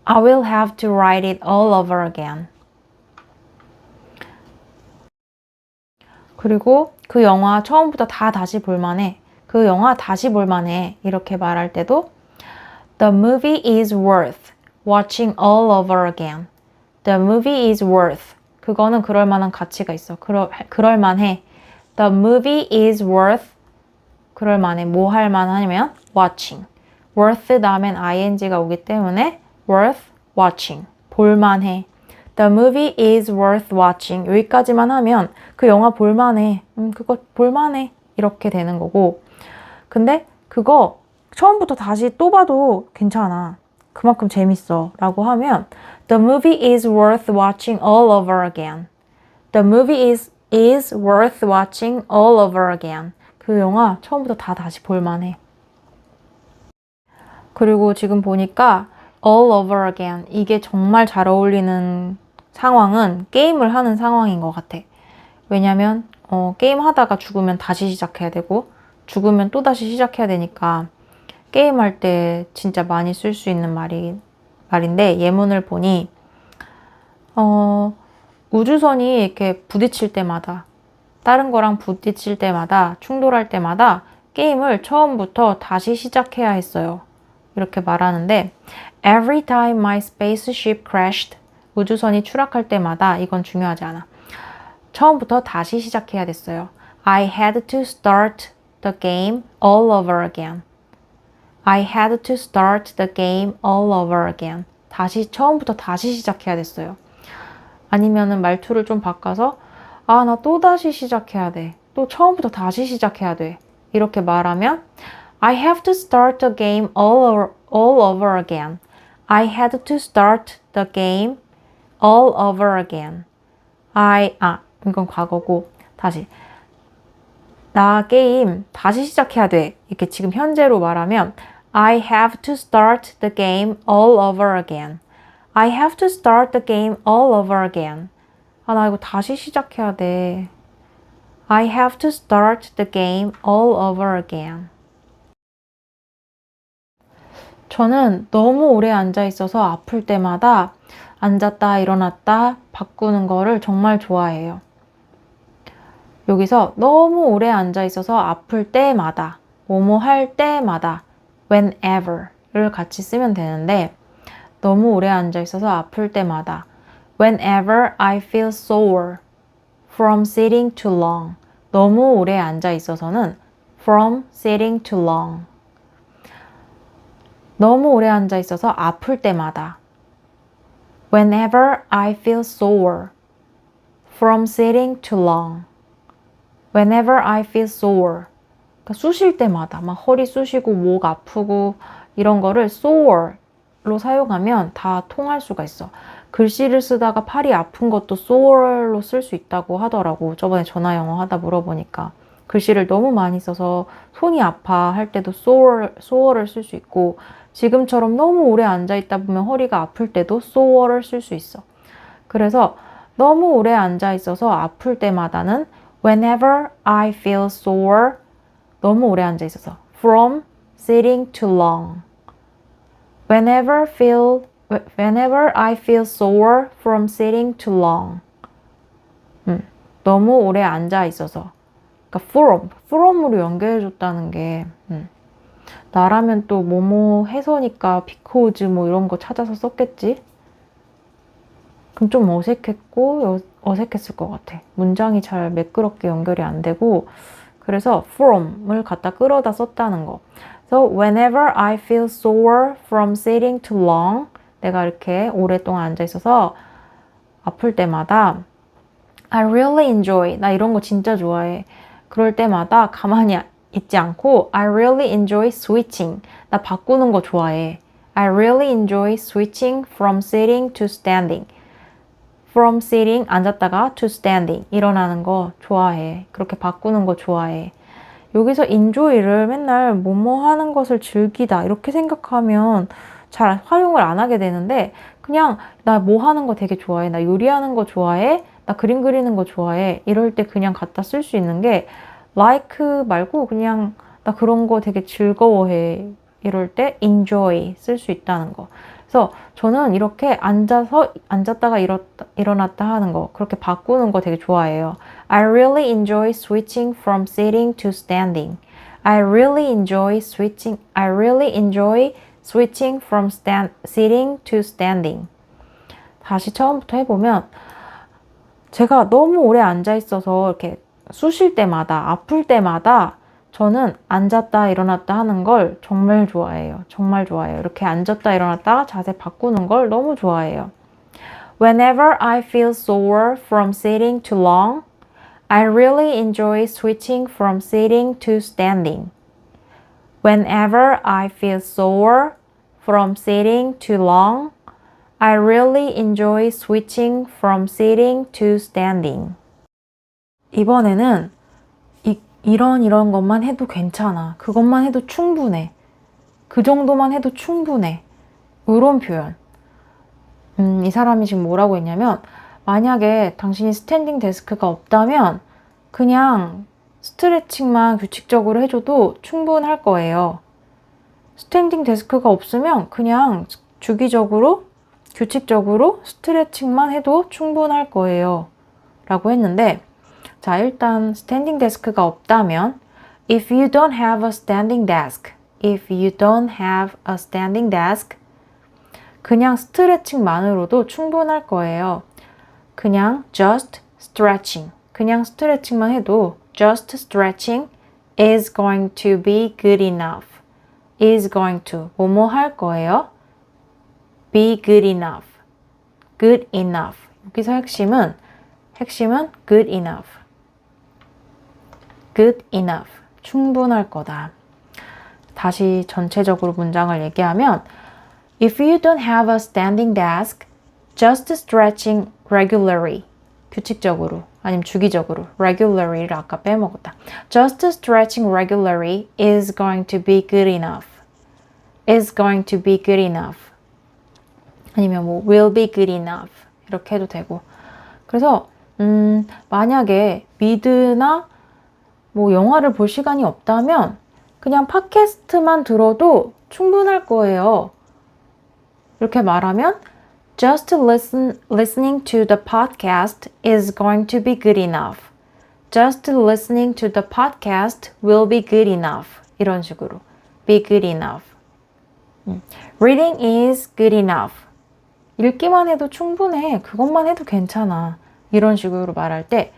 I will have to write it all over again. 그리고 그 영화 처음부터 다 다시 볼만해. 그 영화 다시 볼만해. 이렇게 말할 때도 The movie is worth watching all over again. The movie is worth. 그거는 그럴 만한 가치가 있어. 그럴 만해. The movie is worth. 그럴 만해. 뭐 할 만하냐면 watching. worth 다음엔 ing가 오기 때문에 worth watching. 볼만해. The movie is worth watching. 여기까지만 하면 그 영화 볼만해. 그거 볼만해. 이렇게 되는 거고. 근데 그거 처음부터 다시 또 봐도 괜찮아. 그만큼 재밌어. 라고 하면 The movie is worth watching all over again. The movie is worth watching all over again. 그 영화 처음부터 다 다시 볼만해. 그리고 지금 보니까 all over again 이게 정말 잘 어울리는 상황은 게임을 하는 상황인 것 같아. 왜냐면 게임 하다가 죽으면 다시 시작해야 되고 죽으면 또 다시 시작해야 되니까 게임할 때 진짜 많이 쓸 수 있는 말인데 예문을 보니 우주선이 이렇게 부딪힐 때마다 다른 거랑 부딪힐 때마다 충돌할 때마다 게임을 처음부터 다시 시작해야 했어요. 이렇게 말하는데 Every time my spaceship crashed 우주선이 추락할 때마다 이건 중요하지 않아. 처음부터 다시 시작해야 됐어요. I had to start the game all over again. I had to start the game all over again. 처음부터 다시 시작해야 됐어요. 아니면은 말투를 좀 바꿔서 나 또 다시 시작해야 돼. 또 처음부터 다시 시작해야 돼. 이렇게 말하면 I have to start the game all over again. I had to start the game all over again. 이건 과거고 다시 나 게임 다시 시작해야 돼. 이렇게 지금 현재로 말하면 I have to start the game all over again. I have to start the game all over again. 나 이거 다시 시작해야 돼. I have to start the game all over again. 저는 너무 오래 앉아 있어서 아플 때마다 앉았다 일어났다 바꾸는 거를 정말 좋아해요. 여기서 너무 오래 앉아 있어서 아플 때마다, 뭐뭐 할 때마다, whenever를 같이 쓰면 되는데 너무 오래 앉아 있어서 아플 때마다 whenever I feel sore from sitting too long. 너무 오래 앉아 있어서는 from sitting too long. 너무 오래 앉아 있어서 아플 때마다 whenever I feel sore from sitting too long. Whenever I feel sore. 그러니까 쑤실 때마다 막 허리 쑤시고 목 아프고 이런 거를 sore로 사용하면 다 통할 수가 있어. 글씨를 쓰다가 팔이 아픈 것도 sore로 쓸 수 있다고 하더라고. 저번에 전화 영어 하다 물어보니까. 글씨를 너무 많이 써서 손이 아파 할 때도 sore를 쓸 수 있고 지금처럼 너무 오래 앉아있다 보면 허리가 아플 때도 sore를 쓸 수 있어. 그래서 너무 오래 앉아있어서 아플 때마다는 whenever I feel sore 너무 오래 앉아있어서 from sitting too long. Whenever I feel sore from sitting too long. 너무 오래 앉아있어서 그러니까 from으로 연결해줬다는 게 나라면 또 뭐뭐 해서니까 because 뭐 이런 거 찾아서 썼겠지? 그럼 좀 어색했고 어색했을 것 같아. 문장이 잘 매끄럽게 연결이 안 되고 그래서 from을 갖다 끌어다 썼다는 거. So whenever I feel sore from sitting too long 내가 이렇게 오랫동안 앉아 있어서 아플 때마다 I really enjoy 나 이런 거 진짜 좋아해. 그럴 때마다 가만히 있지 않고 I really enjoy switching 나 바꾸는 거 좋아해. I really enjoy switching from sitting to standing. From sitting 앉았다가 to standing 일어나는 거 좋아해. 그렇게 바꾸는 거 좋아해. 여기서 enjoy를 맨날 뭐뭐 하는 것을 즐기다 이렇게 생각하면 잘 활용을 안 하게 되는데 그냥 나 뭐 하는 거 되게 좋아해. 나 요리하는 거 좋아해. 나 그림 그리는 거 좋아해. 이럴 때 그냥 갖다 쓸 수 있는 게 like 말고 그냥 나 그런 거 되게 즐거워해. 이럴 때 enjoy 쓸 수 있다는 거. 그래서 저는 이렇게 앉았다가 일어났다 하는 거 그렇게 바꾸는 거 되게 좋아해요. I really enjoy switching from sitting to standing. I really enjoy switching from sitting to standing. 다시 처음부터 해보면 제가 너무 오래 앉아 있어서 이렇게 쑤실 때마다 아플 때마다 저는 앉았다 일어났다 하는 걸 정말 좋아해요. 정말 좋아해요. 이렇게 앉았다 일어났다 자세 바꾸는 걸 너무 좋아해요. Whenever I feel sore from sitting too long, I really enjoy switching from sitting to standing. Whenever I feel sore from sitting too long, I really enjoy switching from sitting to standing. 이번에는 이런 것만 해도 괜찮아. 그것만 해도 충분해. 그 정도만 해도 충분해. 이런 표현. 이 사람이 지금 뭐라고 했냐면 만약에 당신이 스탠딩 데스크가 없다면 그냥 스트레칭만 규칙적으로 해줘도 충분할 거예요. 스탠딩 데스크가 없으면 그냥 주기적으로 규칙적으로 스트레칭만 해도 충분할 거예요. 라고 했는데 자, 일단 스탠딩 데스크가 없다면 If you don't have a standing desk 그냥 스트레칭만으로도 충분할 거예요. 그냥 just stretching 그냥 스트레칭만 해도 just stretching is going to be good enough. is going to 뭐뭐 할 거예요. be good enough. good enough. 여기서 핵심은 good enough. good enough. 충분할 거다. 다시 전체적으로 문장을 얘기하면 If you don't have a standing desk, just stretching regularly. 규칙적으로 아니면 주기적으로 regularly를 아까 빼먹었다. Just stretching regularly is going to be good enough. is going to be good enough. 아니면 뭐 will be good enough. 이렇게 해도 되고. 그래서 만약에 미드나 뭐 영화를 볼 시간이 없다면 그냥 팟캐스트만 들어도 충분할 거예요. 이렇게 말하면 Just listening to the podcast is going to be good enough. Just listening to the podcast will be good enough. 이런 식으로. Be good enough. Reading is good enough. 읽기만 해도 충분해. 그것만 해도 괜찮아. 이런 식으로 말할 때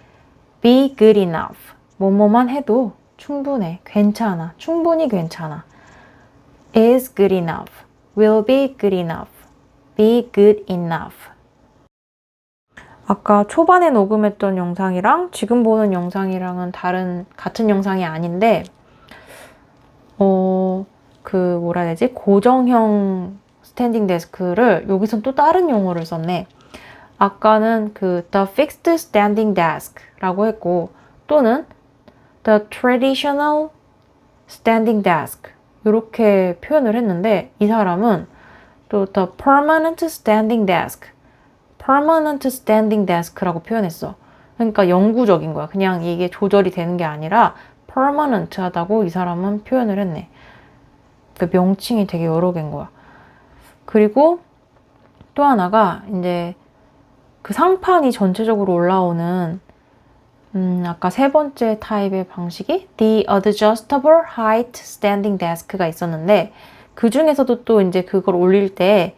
be good enough. 뭐뭐만 해도 충분해. 괜찮아. 충분히 괜찮아. is good enough. will be good enough. be good enough. 아까 초반에 녹음했던 영상이랑 지금 보는 영상이랑은 같은 영상이 아닌데 뭐라 해야 되지? 고정형 스탠딩 데스크를 여기선 또 다른 용어를 썼네. 아까는 the fixed standing desk라고 했고 또는 the traditional standing desk 이렇게 표현을 했는데 이 사람은 또 the permanent standing desk라고 표현했어. 그러니까 영구적인 거야. 그냥 이게 조절이 되는 게 아니라 permanent 하다고 이 사람은 표현을 했네. 그 명칭이 되게 여러 개인 거야. 그리고 또 하나가 이제 그 상판이 전체적으로 올라오는 아까 세 번째 타입의 방식이 The Adjustable Height Standing Desk가 있었는데 그 중에서도 또 이제 그걸 올릴 때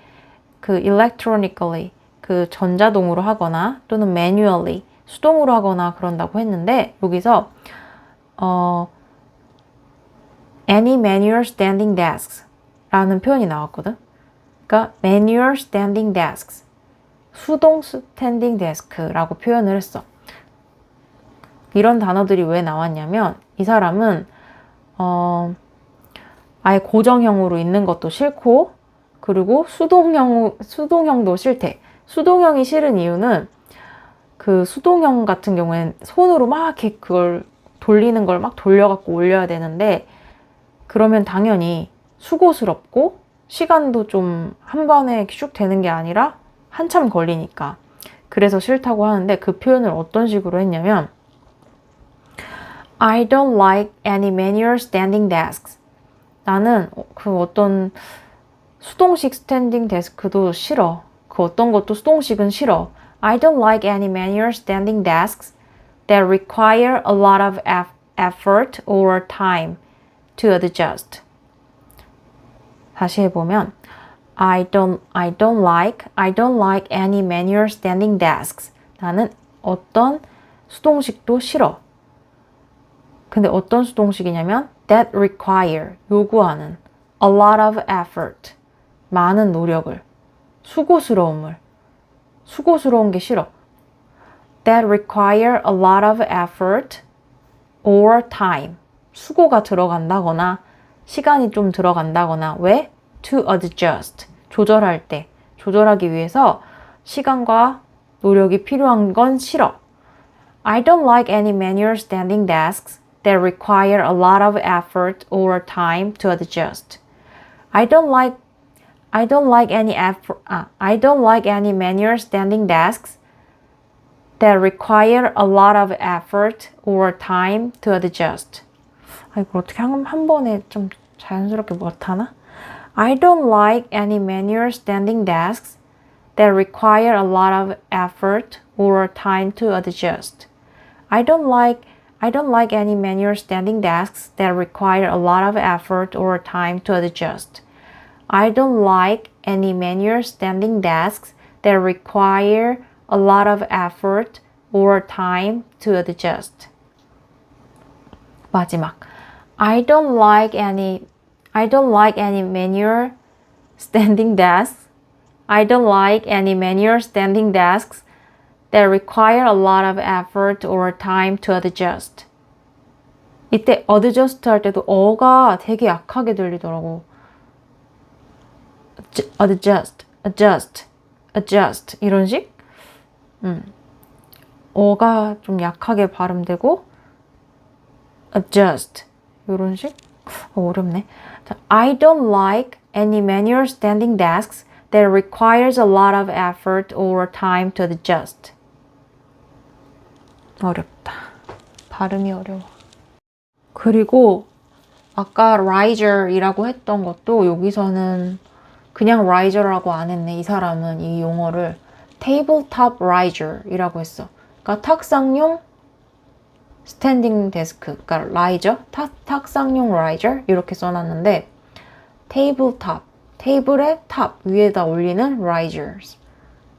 그 electronically 그 전자동으로 하거나 또는 manually 수동으로 하거나 그런다고 했는데 여기서 any manual standing desks 라는 표현이 나왔거든. 그러니까 manual standing desks 수동 스탠딩 데스크라고 표현을 했어. 이런 단어들이 왜 나왔냐면 이 사람은 아예 고정형으로 있는 것도 싫고 그리고 수동형도 싫대. 수동형이 싫은 이유는 그 수동형 같은 경우엔 손으로 막 이렇게 그걸 돌리는 걸 막 돌려갖고 올려야 되는데 그러면 당연히 수고스럽고 시간도 좀 한 번에 슉 되는 게 아니라 한참 걸리니까 그래서 싫다고 하는데 그 표현을 어떤 식으로 했냐면 I don't like any manual standing desks. 나는 그 어떤 수동식 스탠딩 데스크도 싫어. 그 어떤 것도 수동식은 싫어. I don't like any manual standing desks that require a lot of effort or time to adjust. 다시 해보면 I don't like any manual standing desks. 나는 어떤 수동식도 싫어. 근데 어떤 수동식이냐면 that require, 요구하는 a lot of effort, 많은 노력을, 수고스러운 게 싫어. that require a lot of effort or time, 수고가 들어간다거나 시간이 좀 들어간다거나 왜? to adjust, 조절하기 위해서 시간과 노력이 필요한 건 싫어. I don't like any manual standing desks that require a lot of effort or time to adjust. I don't like any manual standing desks that require a lot of effort or time to adjust. 이걸 어떻게 한 번에 좀 자연스럽게 못하나? I don't like any manual standing desks that require a lot of effort or time to adjust. I don't like any manual standing desks that require a lot of effort or time to adjust. I don't like any manual standing desks that require a lot of effort or time to adjust. 마지막. I don't like any manual standing desks. I don't like any manual standing desks that require a lot of effort or time to adjust. 이때 adjust 할 때도 어가 되게 약하게 들리더라고. adjust 이런 식? 어가 좀 약하게 발음되고 adjust 이런 식? 어렵네. I don't like any manual standing desks that requires a lot of effort or time to adjust. 어렵다. 발음이 어려워. 그리고 아까 riser이라고 했던 것도 여기서는 그냥 riser라고 안 했네. 이 사람은 이 용어를 tabletop riser이라고 했어. 그러니까 탁상용 스탠딩 데스크, 그러니까 라이저, 탁상용 라이저 이렇게 써놨는데 테이블탑, 테이블의 탑 위에다 올리는 risers.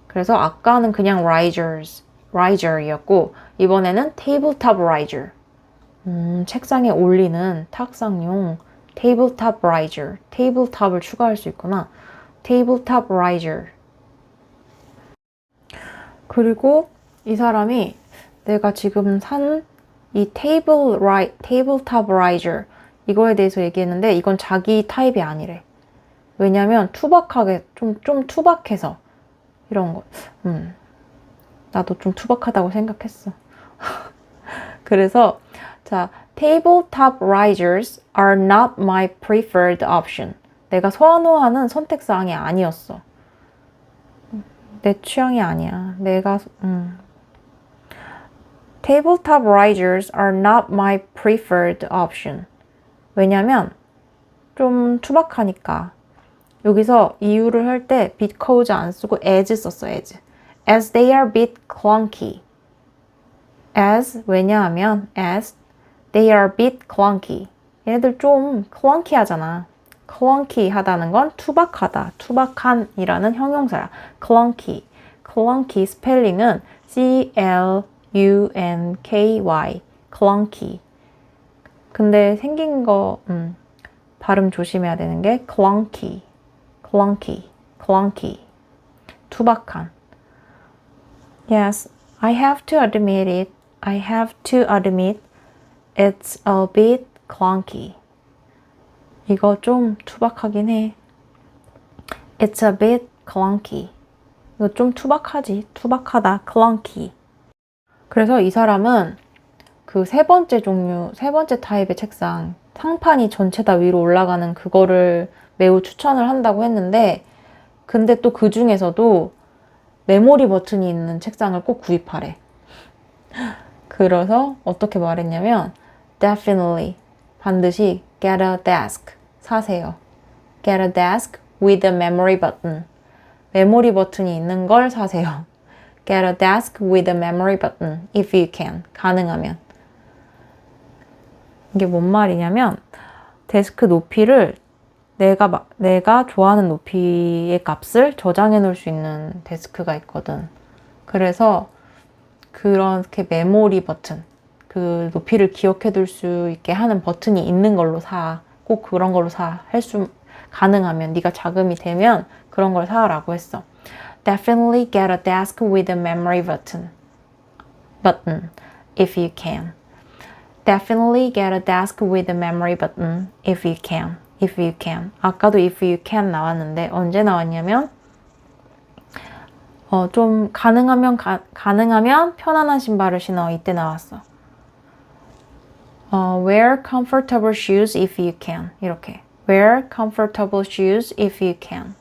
그래서 아까는 그냥 riser이었고 이번에는 tabletop riser. 책상에 올리는 탁상용 tabletop riser. 테이블탑을 추가할 수 있구나. tabletop riser. 그리고 이 사람이 내가 지금 산 이 tabletop riser 이거에 대해서 얘기했는데 이건 자기 타입이 아니래. 왜냐면 투박하게 좀 투박해서 이런 거. 나도 좀 투박하다고 생각했어. 그래서 자, tabletop risers are not my preferred option. 내가 선호하는 선택사항이 아니었어. 내 취향이 아니야. Tabletop risers are not my preferred option. 왜냐면 좀 투박하니까. 여기서 이유를 할 때 because 안 쓰고 as 썼어, as. As they are a bit clunky. as, 왜냐하면 as they are a bit clunky. 얘네들 좀 clunky 하잖아. clunky 하다는 건 투박하다, 투박한이라는 형용사야. clunky. clunky 스펠링은 C-L-U-N-K-Y. clunky. 근데 생긴 거 발음 조심해야 되는 게 clunky. 투박한. Yes, I have to admit it. I have to admit it's a bit clunky. 이거 좀 투박하긴 해. It's a bit clunky. 이거 좀 투박하지. 투박하다. clunky. 그래서 이 사람은 그 세 번째 타입의 책상, 상판이 전체 다 위로 올라가는 그거를 매우 추천을 한다고 했는데, 근데 또 그 중에서도 메모리 버튼이 있는 책상을 꼭 구입하래. 그래서 어떻게 말했냐면 definitely, 반드시 get a desk, 사세요. get a desk with a memory button. 메모리 버튼이 있는 걸 사세요. get a desk with a memory button if you can. 가능하면. 이게 뭔 말이냐면 데스크 높이를 내가 좋아하는 높이의 값을 저장해 놓을 수 있는 데스크가 있거든. 그래서 그렇게 메모리 버튼, 그 높이를 기억해 둘 수 있게 하는 버튼이 있는 걸로 사. 꼭 그런 걸로 사. 가능하면, 네가 자금이 되면 그런 걸 사라고 했어. Definitely get a desk with a memory button if you can. Definitely get a desk with a memory button if you can. If you can. 아까도 if you can 나왔는데 언제 나왔냐면 좀 가능하면 편안한 신발을 신어. 이때 나왔어. Wear comfortable shoes if you can. 이렇게. Wear comfortable shoes if you can.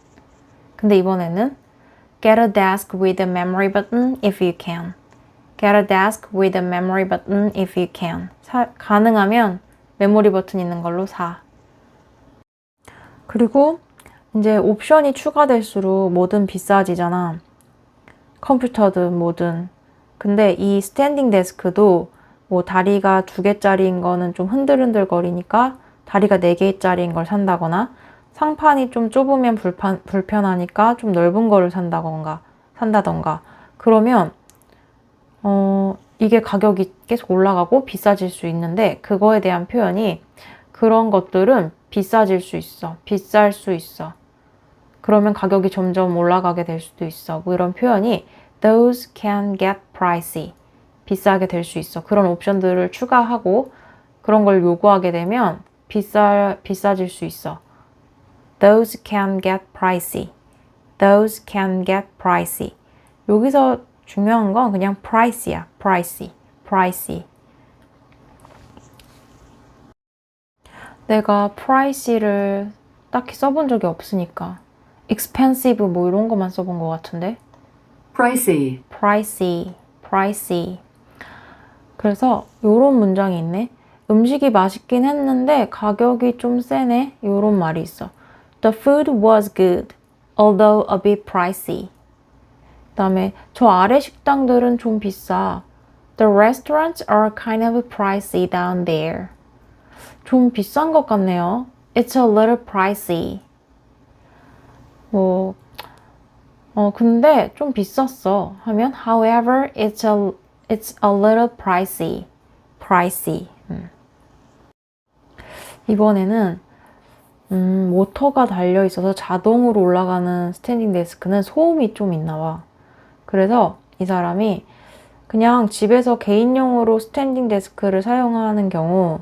근데 이번에는 get a desk with a memory button if you can. Get a desk with a memory button if you can. 가능하면 메모리 버튼 있는 걸로 사. 그리고 이제 옵션이 추가될수록 뭐든 비싸지잖아. 컴퓨터든 뭐든. 근데 이 스탠딩 데스크도 뭐 다리가 2개짜리인 거는 좀 흔들흔들 거리니까 다리가 4개짜리인 걸 산다거나, 상판이 좀 좁으면 불편하니까 좀 넓은 거를 산다던가. 그러면 이게 가격이 계속 올라가고 비싸질 수 있는데, 그거에 대한 표현이 그런 것들은 비쌀 수 있어. 그러면 가격이 점점 올라가게 될 수도 있어. 뭐 이런 표현이 those can get pricey. 비싸게 될 수 있어. 그런 옵션들을 추가하고 그런 걸 요구하게 되면 비싸질 수 있어. Those can get pricey. Those can get pricey. 여기서 중요한 건 그냥 price야. pricey. 내가 pricey를 딱히 써본 적이 없으니까 expensive 뭐 이런 것만 써본 것 같은데. pricey. 그래서 이런 문장이 있네. 음식이 맛있긴 했는데 가격이 좀 세네. 요런 말이 있어. The food was good, although a bit pricey. 그다음에 저 아래 식당들은 좀 비싸. The restaurants are kind of pricey down there. 좀 비싼 것 같네요. It's a little pricey. 뭐, 근데 좀 비쌌어. 하면, however, it's a little pricey. pricey. 이번에는, 모터가 달려 있어서 자동으로 올라가는 스탠딩 데스크는 소음이 좀 있나 봐. 그래서 이 사람이 그냥 집에서 개인용으로 스탠딩 데스크를 사용하는 경우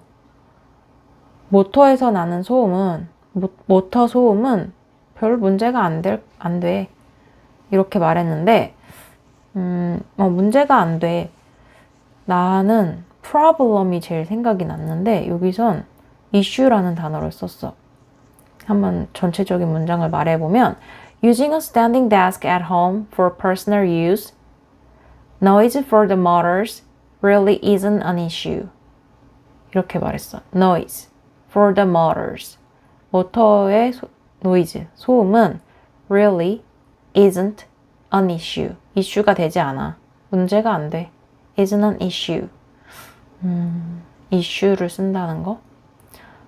모터에서 나는 소음은 모터 소음은 별 문제가 안 돼. 이렇게 말했는데 문제가 안 돼. 나는 problem이 제일 생각이 났는데 여기선 issue라는 단어를 썼어. 한번 전체적인 문장을 말해보면 Using a standing desk at home for personal use, noise for the motors really isn't an issue. 이렇게 말했어. Noise for the motors. 모터의 노이즈, 소음은 really isn't an issue. 이슈가 되지 않아. 문제가 안 돼. isn't an issue. 이슈를 쓴다는 거.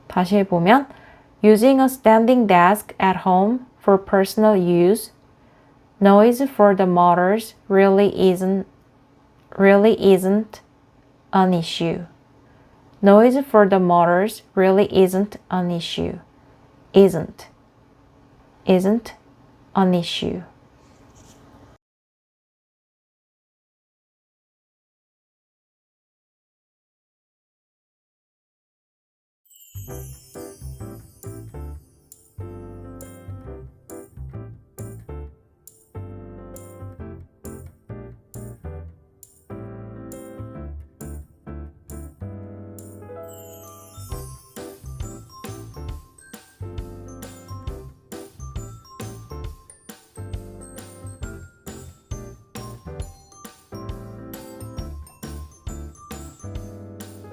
다시 해보면 Using a standing desk at home for personal use, noise for the motors really isn't an issue. Noise for the motors really isn't an issue. Isn't an issue.